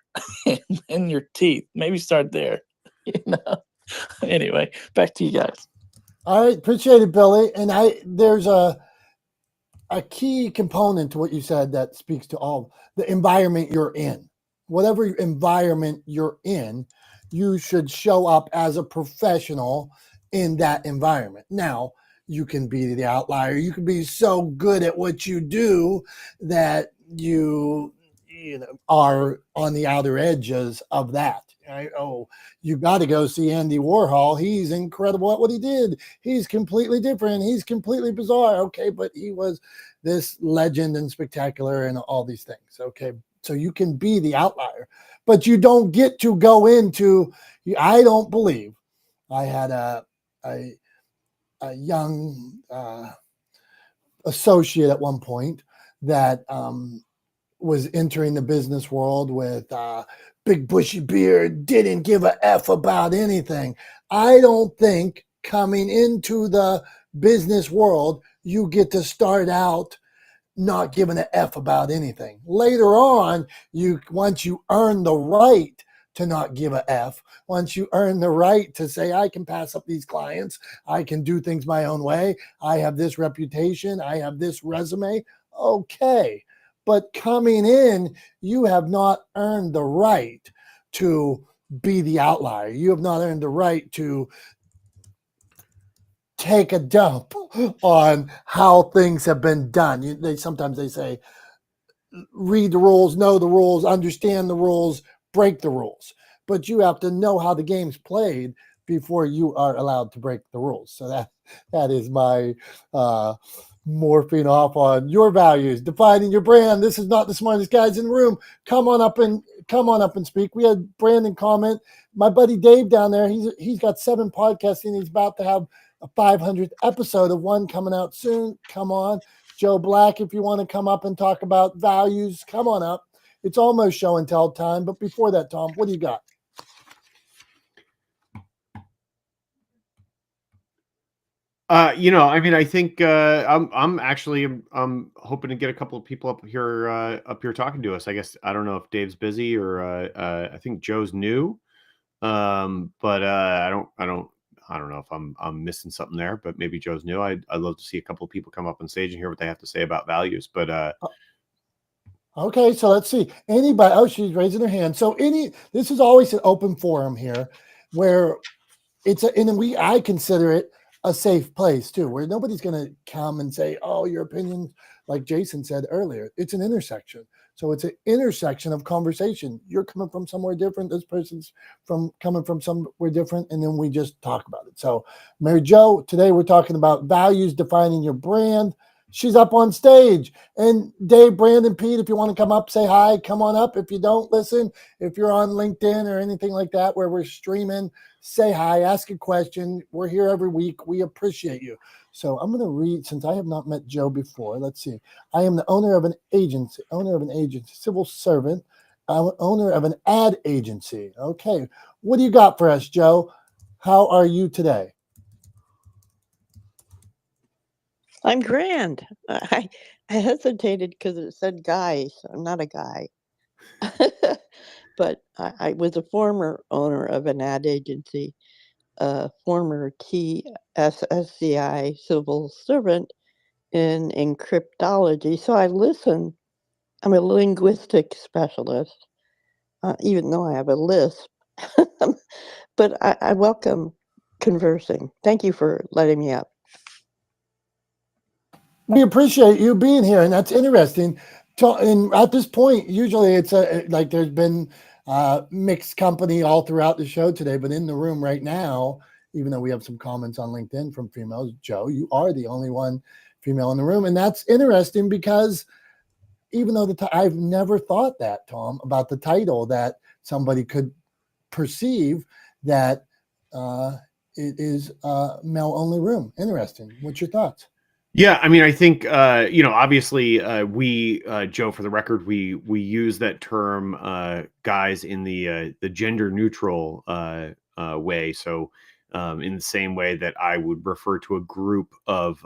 and your teeth. Maybe start there. Anyway, back to you guys. All right, appreciate it, Billy. And there's a key component to what you said that speaks to all the environment you're in. Whatever environment you're in, you should show up as a professional in that environment. Now, you can be the outlier. You can be so good at what you do that you are on the outer edges of that. Right? Oh, you got to go see Andy Warhol. He's incredible at what he did. He's completely different. He's completely bizarre. Okay, but he was this legend and spectacular and all these things. Okay, so you can be the outlier, but you don't get to go into. I don't believe. I had a young associate at one point that was entering the business world with big bushy beard, didn't give a F about anything. I don't think coming into the business world, you get to start out not giving a F about anything. Later on, once you earn the right to not give a F, once you earn the right to say, I can pass up these clients, I can do things my own way, I have this reputation, I have this resume, okay. But coming in, you have not earned the right to be the outlier. You have not earned the right to take a dump on how things have been done. Sometimes they say, read the rules, know the rules, understand the rules, break the rules. But you have to know how the game's played before you are allowed to break the rules. So that is my morphing off on your values, defining your brand. This is not the smartest guys in the room. Come on up and speak. We had Brandon comment. My buddy Dave down there, he's got 7 podcasts and he's about to have a 500th episode of one coming out soon. Come on. Joe Black, if you want to come up and talk about values, come on up. It's almost show and tell time. But before that, Tom, what do you got? I think I'm actually I'm hoping to get a couple of people up here talking to us. I guess I don't know if Dave's busy or I think Joe's new. But I don't know if I'm missing something there, but maybe Joe's new. I'd love to see a couple of people come up on stage and hear what they have to say about values. But Okay, so let's see. Anybody? Oh, she's raising her hand. So this is always an open forum here, where I consider it a safe place too, where nobody's going to come and say, "Oh, your opinion," like Jason said earlier. It's an intersection, so it's an intersection of conversation. You're coming from somewhere different. This person's coming from somewhere different, and then we just talk about it. So, Mary Jo, today we're talking about values defining your brand. She's up on stage. And Dave, Brandon, Pete, if you want to come up, say hi, come on up. If you don't, listen. If you're on LinkedIn or anything like that where we're streaming, say hi, ask a question. We're here every week. We appreciate you. So I'm going to read, since I have not met Joe before. Let's see. I am the owner of an agency, civil servant, owner of an ad agency. Okay. What do you got for us, Joe? How are you today? I'm grand. I hesitated because it said guy, so I'm not a guy. But I was a former owner of an ad agency, a former TSSCI civil servant in cryptology. So I listen. I'm a linguistic specialist, even though I have a lisp. But I welcome conversing. Thank you for letting me up. We appreciate you being here, and that's interesting. And at this point, usually it's like there's been mixed company all throughout the show today, but in the room right now, even though we have some comments on LinkedIn from females, Joe, you are the only one female in the room, and that's interesting because even though I've never thought that, Tom, about the title that somebody could perceive that it is a male-only room. Interesting. What's your thoughts? yeah, I mean, I think obviously we Joe, for the record, we use that term guys in the gender neutral way. So in the same way that I would refer to a group of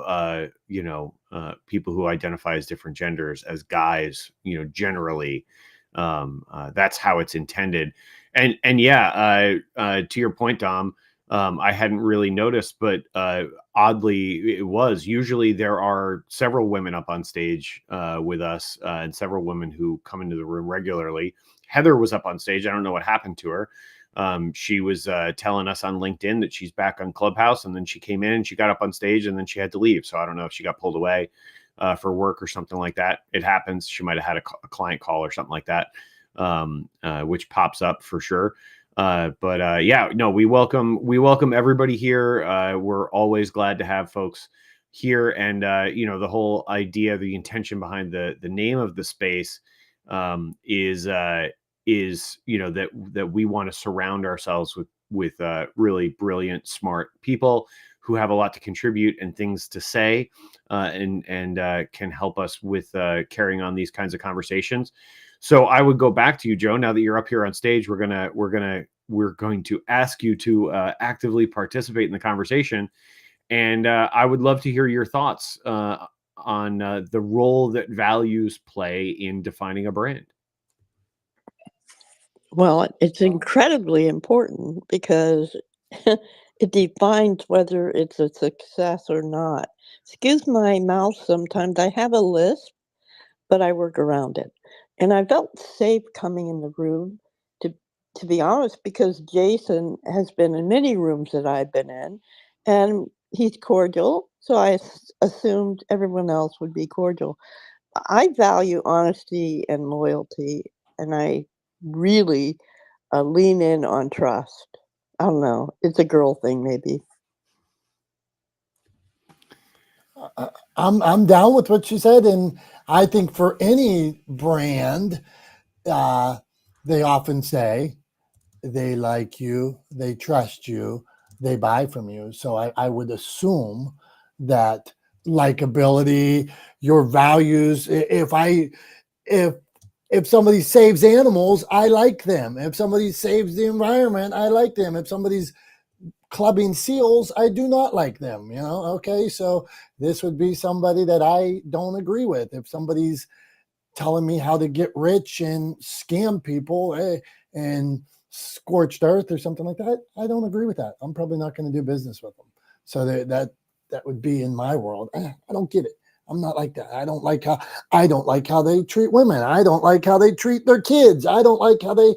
people who identify as different genders as guys, generally, that's how it's intended. And yeah, to your point, Dom. I hadn't really noticed, but oddly, it was. Usually there are several women up on stage with us and several women who come into the room regularly. Heather was up on stage. I don't know what happened to her. She was telling us on LinkedIn that she's back on Clubhouse, and then she came in and she got up on stage and then she had to leave. So I don't know if she got pulled away for work or something like that. It happens. She might have had a client call or something like that, which pops up for sure. But yeah, no, we welcome everybody here. We're always glad to have folks here. And, the whole idea, the intention behind the name of the space is that we want to surround ourselves with really brilliant, smart people who have a lot to contribute and things to say and can help us with carrying on these kinds of conversations. So I would go back to you, Joe. Now that you're up here on stage, we're going to ask you to actively participate in the conversation, and I would love to hear your thoughts on the role that values play in defining a brand. Well, it's incredibly important because it defines whether it's a success or not. Excuse my mouth sometimes. I have a lisp, but I work around it. And I felt safe coming in the room, to be honest, because Jason has been in many rooms that I've been in, and he's cordial. So I assumed everyone else would be cordial. I value honesty and loyalty, and I really lean in on trust. I don't know. It's a girl thing, maybe. I'm down with what she said, and I think for any brand, they often say they like you, they trust you, they buy from you. So I would assume that likability, your values. If If somebody saves animals, I like them. If somebody saves the environment, I like them. If somebody's clubbing seals, I do not like them. Okay, so this would be somebody that I don't agree with. If somebody's telling me how to get rich and scam people and scorched earth or something like that, I don't agree with that. I'm probably not going to do business with them. So that would be in my world. I don't get it. I'm not like that. I don't like how they treat women. I don't like how they treat their kids. I don't like how they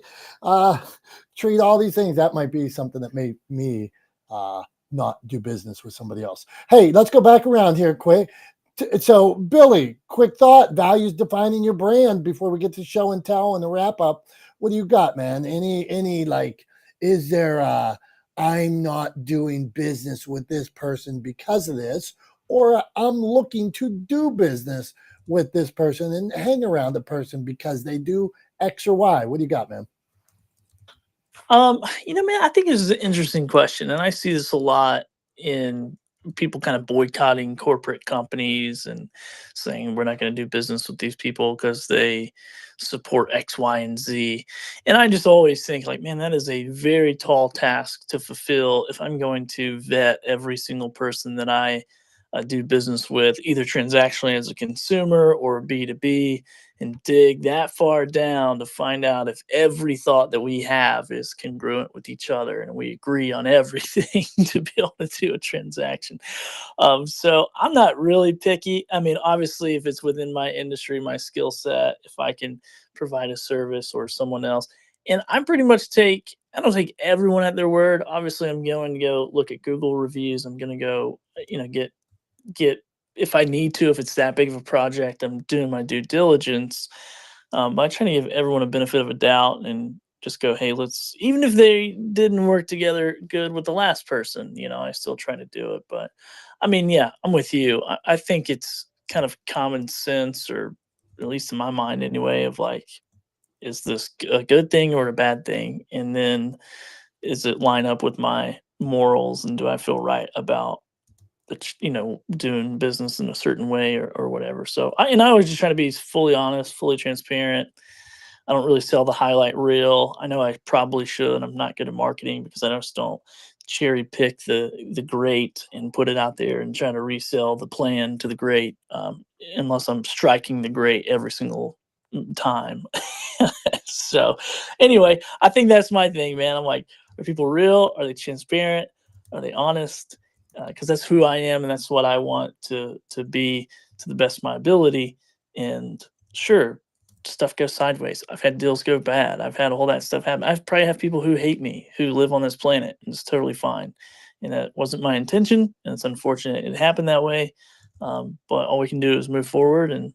treat all these things. That might be something that made me not do business with somebody else. Hey, let's go back around here quick. So, Billy, quick thought, values defining your brand before we get to show and tell and the wrap up. What do you got, man? Any like, is there I'm not doing business with this person because of this, or I'm looking to do business with this person and hang around the person because they do X or Y? What do you got, man? Man, I think this is an interesting question, and I see this a lot in people kind of boycotting corporate companies and saying we're not going to do business with these people because they support X, Y, and Z. And I just always think, like, man, that is a very tall task to fulfill if I'm going to vet every single person that I do business with, either transactionally as a consumer or B2B, and dig that far down to find out if every thought that we have is congruent with each other and we agree on everything to be able to do a transaction. So I'm not really picky. I mean, obviously, if it's within my industry, my skill set, if I can provide a service or someone else, and I pretty much I don't take everyone at their word. Obviously, I'm going to go look at Google reviews. I'm going to go, get if I need to, if it's that big of a project, I'm doing my due diligence. But I try to give everyone a benefit of a doubt and just go, hey, let's, even if they didn't work together good with the last person, I still try to do it. But I mean, yeah, I'm with you. I think it's kind of common sense, or at least in my mind anyway, of like, is this a good thing or a bad thing? And then is it line up with my morals, and do I feel right about doing business in a certain way, or whatever. So I always just try to be fully honest, fully transparent. I don't really sell the highlight reel. I know I probably should. I'm not good at marketing because I just don't cherry pick the great and put it out there and try to resell the plan to the great, unless I'm striking the great every single time. So anyway, I think that's my thing, man. I'm like, are people real? Are they transparent? Are they honest? Because that's who I am, and that's what I want to be to the best of my ability. And sure, stuff goes sideways. I've had deals go bad. I've had all that stuff happen. I probably have people who hate me who live on this planet, and it's totally fine. And that wasn't my intention, and it's unfortunate it happened that way. But all we can do is move forward and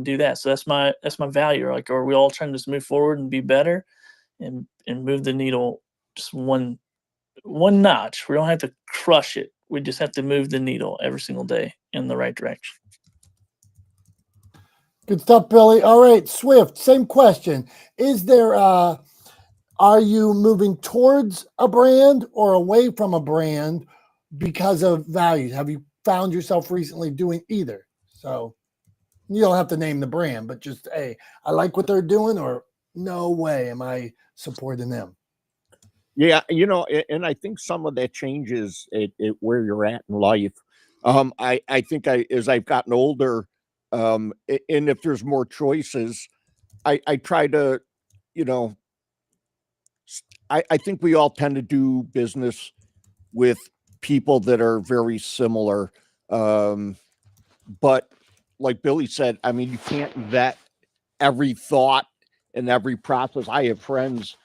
do that. So that's my value. Like, are we all trying to just move forward and be better and move the needle just one notch? We don't have to crush it. We just have to move the needle every single day in the right direction. Good stuff, Billy. All right, Swift, same question. Is there are you moving towards a brand or away from a brand because of values? Have you found yourself recently doing either? So you don't have to name the brand, but just, hey, I like what they're doing, or no way am I supporting them. Yeah, and I think some of that changes at where you're at in life. I think as I've gotten older, and if there's more choices, I try to, I think we all tend to do business with people that are very similar. But like Billy said, I mean, you can't vet every thought and every process. I have friends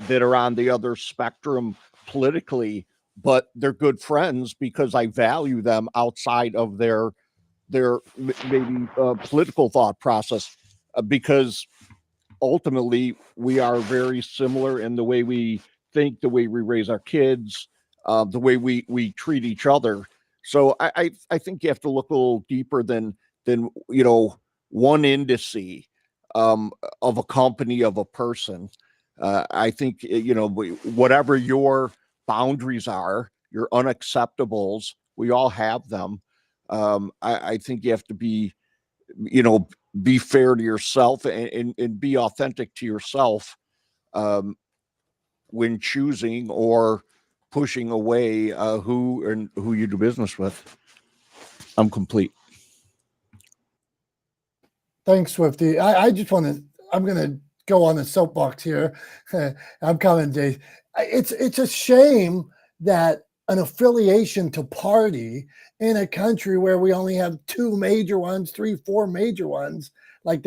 that are on the other spectrum politically, but they're good friends because I value them outside of their maybe political thought process, because ultimately we are very similar in the way we think, the way we raise our kids, the way we treat each other. So I think you have to look a little deeper than one indice of a company, of a person. I think whatever your boundaries are, your unacceptables, we all have them. I think you have to be be fair to yourself and be authentic to yourself when choosing or pushing away who you do business with. I'm complete. Thanks, Swifty. I just want to, I'm going to go on the soapbox here. I'm coming, Jay. It's a shame that an affiliation to party in a country where we only have 2 major ones, 3, 4 major ones, like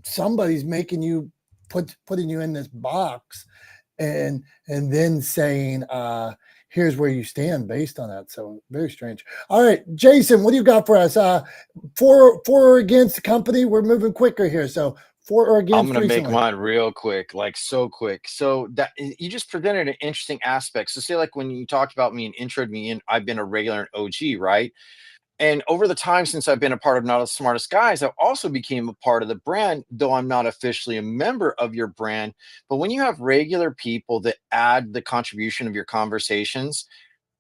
somebody's making you putting you in this box and then saying, here's where you stand based on that. So very strange. All right, Jason, what do you got for us? For or against the company? We're moving quicker here. So for or against. I'm gonna recently. make mine real quick, like so quick. So that you just presented an interesting aspect. So say like when you talked about me and introed me in, I've been a regular and OG, right? And over the time since I've been a part of Not the Smartest Guys, I've also became a part of the brand, though I'm not officially a member of your brand. But when you have regular people that add the contribution of your conversations,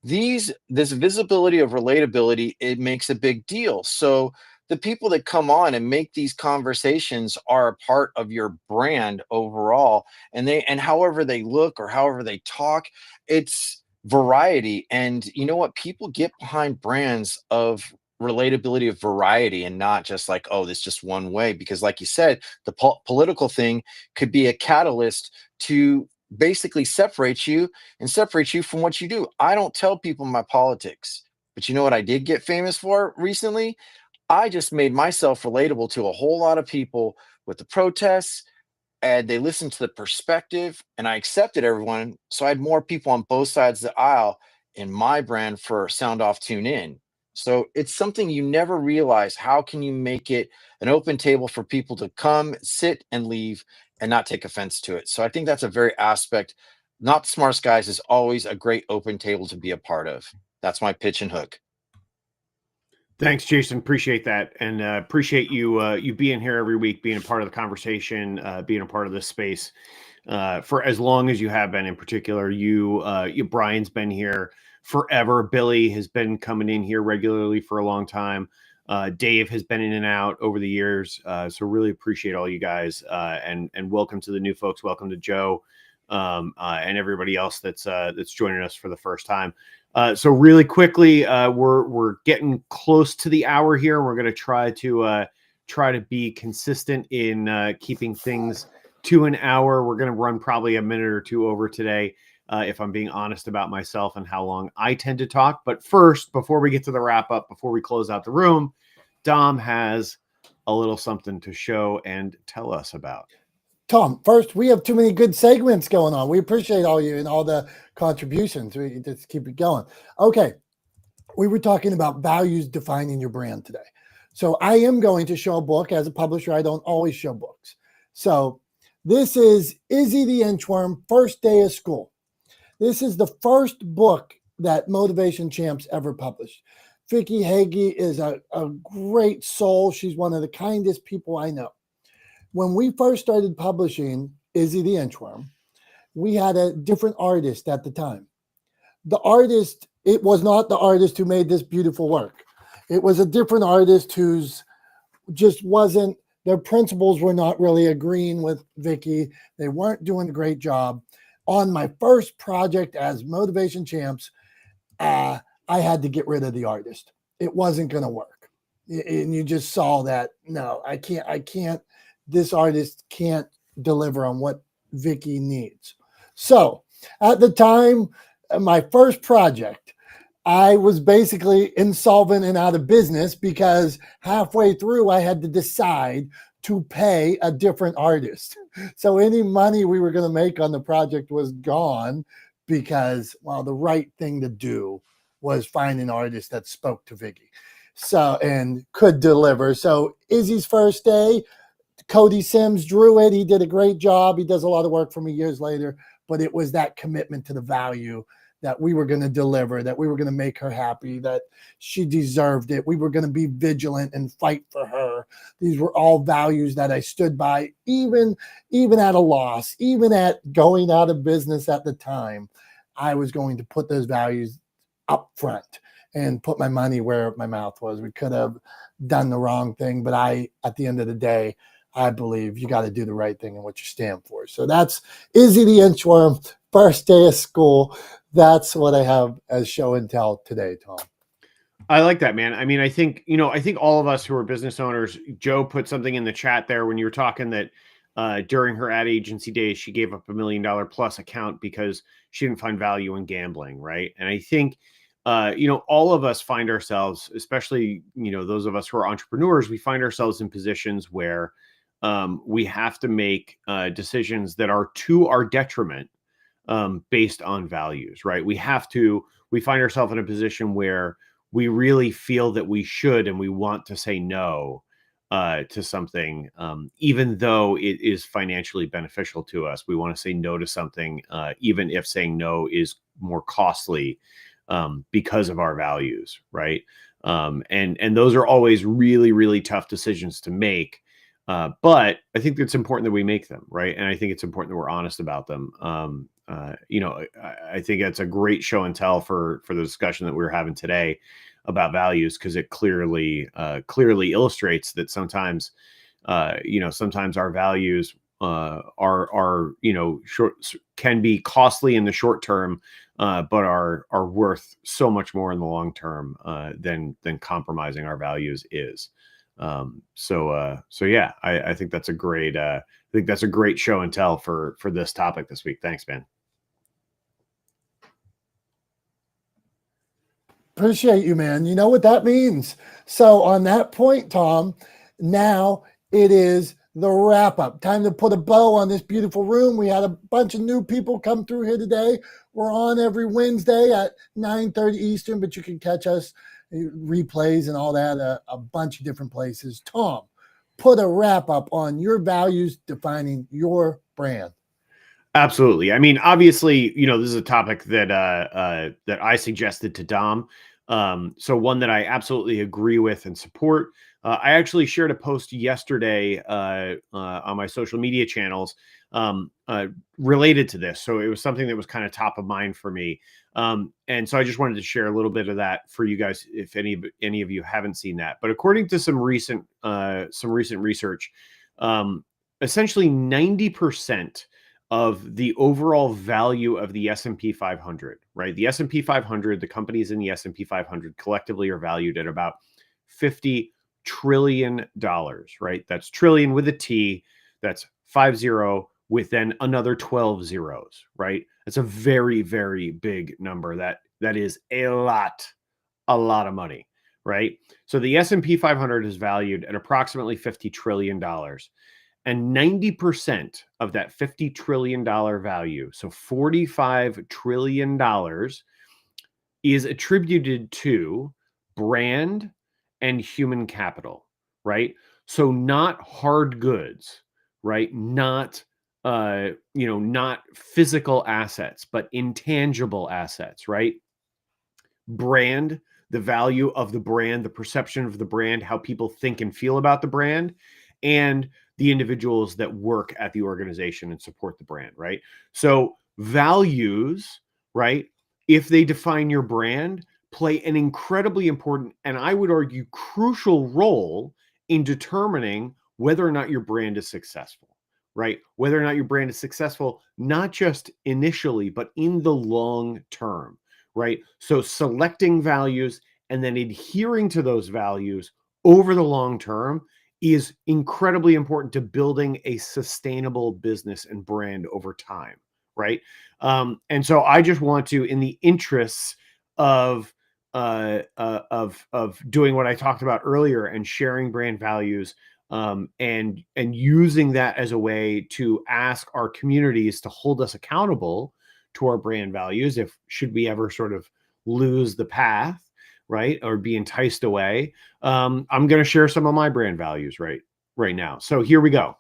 this visibility of relatability, it makes a big deal. So the people that come on and make these conversations are a part of your brand overall, and however they look or however they talk, it's variety. And you know what, people get behind brands of relatability, of variety, and not just like, oh, this just one way, because like you said, the political thing could be a catalyst to basically separate you from what you do. I don't tell people my politics, but you know what I did get famous for recently? I just made myself relatable to a whole lot of people with the protests, and they listened to the perspective, and I accepted everyone. So I had more people on both sides of the aisle in my brand for Sound Off Tune In. So it's something you never realize. How can you make it an open table for people to come, sit, and leave and not take offense to it? So I think that's a very aspect. Not the Smartest Guys is always a great open table to be a part of. That's my pitch and hook. Thanks, Jason. Appreciate that, and appreciate you being here every week, being a part of the conversation, being a part of this space for as long as you have been. In particular, you Brian's been here forever. Billy has been coming in here regularly for a long time. Dave has been in and out over the years. So really appreciate all you guys, and welcome to the new folks. Welcome to Joe and everybody else that's joining us for the first time. So really quickly, we're getting close to the hour here. We're going to try to be consistent in keeping things to an hour. We're going to run probably a minute or two over today, if I'm being honest about myself and how long I tend to talk. But first, before we get to the wrap up, before we close out the room, Dom has a little something to show and tell us about. Tom, first, we have too many good segments going on. We appreciate all you and all the contributions. We just keep it going. Okay. We were talking about values defining your brand today. So I am going to show a book. As a publisher, I don't always show books. So this is Izzy the Inchworm, First Day of School. This is the first book that Motivation Champs ever published. Vicky Hagee is a great soul. She's one of the kindest people I know. When we first started publishing Izzy the Inchworm, we had a different artist at the time. The artist, it was not the artist who made this beautiful work. It was a different artist who's just wasn't, their principles were not really agreeing with Vicky. They weren't doing a great job. On my first project as Motivation Champs, I had to get rid of the artist. It wasn't going to work. And you just saw that, no, I can't, this artist can't deliver on what Vicky needs. So at the time, my first project, I was basically insolvent and out of business because halfway through I had to decide to pay a different artist. So any money we were going to make on the project was gone because, well, the right thing to do was find an artist that spoke to Vicky and could deliver. So Izzy's first day, Cody Sims drew it. He did a great job. He does a lot of work for me years later, but it was that commitment to the value that we were going to deliver, that we were going to make her happy, that she deserved it. We were going to be vigilant and fight for her. These were all values that I stood by, even at a loss, even at going out of business at the time. I was going to put those values up front. and put my money where my mouth was. We could have done the wrong thing, but at the end of the day, I believe you got to do the right thing and what you stand for. So that's Izzy the Inchworm, first day of school. That's what I have as show and tell today, Tom. I like that, man. I mean, I think all of us who are business owners, Joe put something in the chat there when you were talking that during her ad agency days, she gave up $1 million plus account because she didn't find value in gambling. Right. And I think, all of us find ourselves, especially, those of us who are entrepreneurs, we find ourselves in positions where we have to make decisions that are to our detriment based on values. Right. We find ourselves in a position where we really feel that we should and we want to say no to something, even though it is financially beneficial to us. We want to say no to something, even if saying no is more costly because of our values, right? And those are always really, really tough decisions to make. But I think it's important that we make them, right? And I think it's important that we're honest about them. I think it's a great show and tell for the discussion that we're having today about values, because it clearly illustrates that sometimes our values are can be costly in the short term, but are worth so much more in the long term than compromising our values is. So yeah, I think that's a great show and tell for this topic this week. Thanks, man. Appreciate you, man. You know what that means. So on that point, Tom, now it is the wrap up. Time to put a bow on this beautiful room. We had a bunch of new people come through here today. We're on every Wednesday at 9:30 Eastern, but you can catch us replays and all that a bunch of different places. Tom, put a wrap up on your values defining your brand. Absolutely. I mean, obviously, this is a topic that I suggested to Dom. So one that I absolutely agree with and support. I actually shared a post yesterday on my social media channels related to this. So it was something that was kind of top of mind for me. And so I just wanted to share a little bit of that for you guys, if any of you haven't seen that. But according to some recent research, essentially 90% of the overall value of the S&P 500, right? The S&P 500, the companies in the S&P 500 collectively are valued at about $50 trillion, right? That's trillion with a T. That's 50 with then another 12 zeros, right? That's a very, very big number. That is a lot of money, right? So the S&P 500 is valued at approximately $50 trillion. And 90% of that $50 trillion value, so $45 trillion, is attributed to brand and human capital, right? So not hard goods, right? Not not physical assets, but intangible assets, right? Brand, the value of the brand, the perception of the brand, how people think and feel about the brand, and the individuals that work at the organization and support the brand, right? So values, right, if they define your brand, play an incredibly important, and I would argue crucial role in determining whether or not your brand is successful, right? Whether or not your brand is successful, not just initially, but in the long term, right? So selecting values and then adhering to those values over the long term is incredibly important to building a sustainable business and brand over time, right? And so I just want to, in the interests of doing what I talked about earlier and sharing brand values, and using that as a way to ask our communities to hold us accountable to our brand values, if should we ever sort of lose the path, right, or be enticed away. I'm going to share some of my brand values right now. So here we go.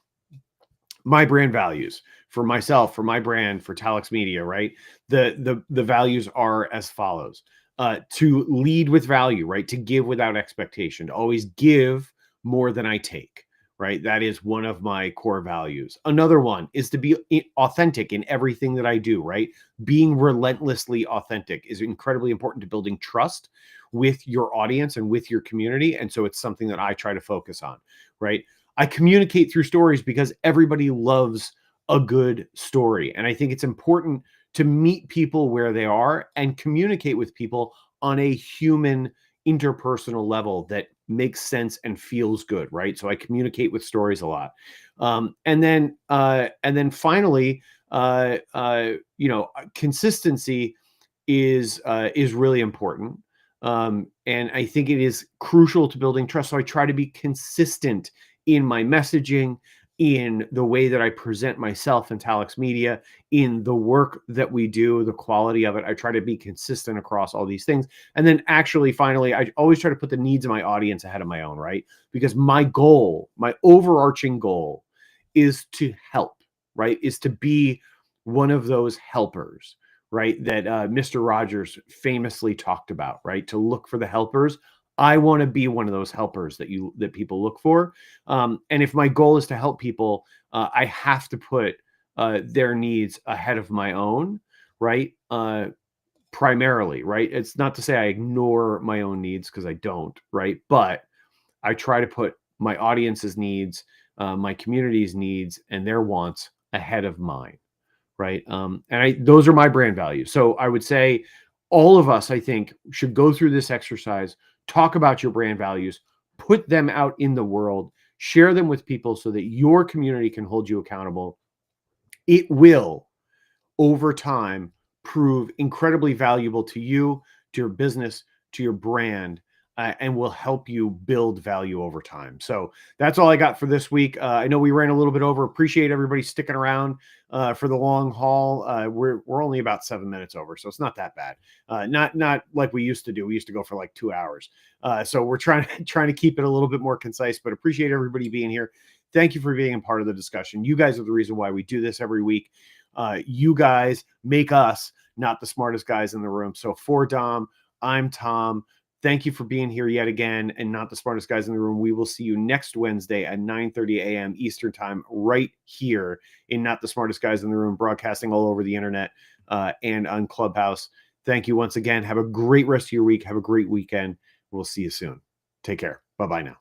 My brand values for myself, for my brand, for Talex Media, right? The values are as follows: to lead with value, right? To give without expectation, to always give more than I take, right? That is one of my core values. Another one is to be authentic in everything that I do, right? Being relentlessly authentic is incredibly important to building trust with your audience and with your community. And so it's something that I try to focus on, right? I communicate through stories because everybody loves a good story. And I think it's important to meet people where they are and communicate with people on a human interpersonal level that makes sense and feels good, right? So I communicate with stories a lot. And then finally, consistency is really important. And I think it is crucial to building trust. So I try to be consistent in my messaging, in the way that I present myself in Talex Media, in the work that we do, the quality of it. I try to be consistent across all these things. And then actually, finally, I always try to put the needs of my audience ahead of my own, right? Because my goal, my overarching goal is to help, right? Is to be one of those helpers, right? That Mr. Rogers famously talked about, right? To look for the helpers. I want to be one of those helpers that people look for. And if my goal is to help people, I have to put their needs ahead of my own, right? Primarily, right? It's not to say I ignore my own needs, because I don't, right? But I try to put my audience's needs, my community's needs, and their wants ahead of mine, right? Those are my brand values. So I would say all of us, I think, should go through this exercise, talk about your brand values, put them out in the world, share them with people so that your community can hold you accountable. It will, over time, prove incredibly valuable to you, to your business, to your brand, and will help you build value over time. So that's all I got for this week. I know we ran a little bit over. Appreciate everybody sticking around for the long haul. We're only about 7 minutes over, so it's not that bad. Not like we used to do. We used to go for like 2 hours. So we're trying to keep it a little bit more concise. But appreciate everybody being here. Thank you for being a part of the discussion. You guys are the reason why we do this every week. You guys make us not the smartest guys in the room. So for Dom, I'm Tom. Thank you for being here yet again, and not the smartest guys in the room. We will see you next Wednesday at 9:30 a.m. Eastern time, right here in Not the Smartest Guys in the Room, broadcasting all over the internet and on Clubhouse. Thank you once again. Have a great rest of your week. Have a great weekend. We'll see you soon. Take care. Bye-bye now.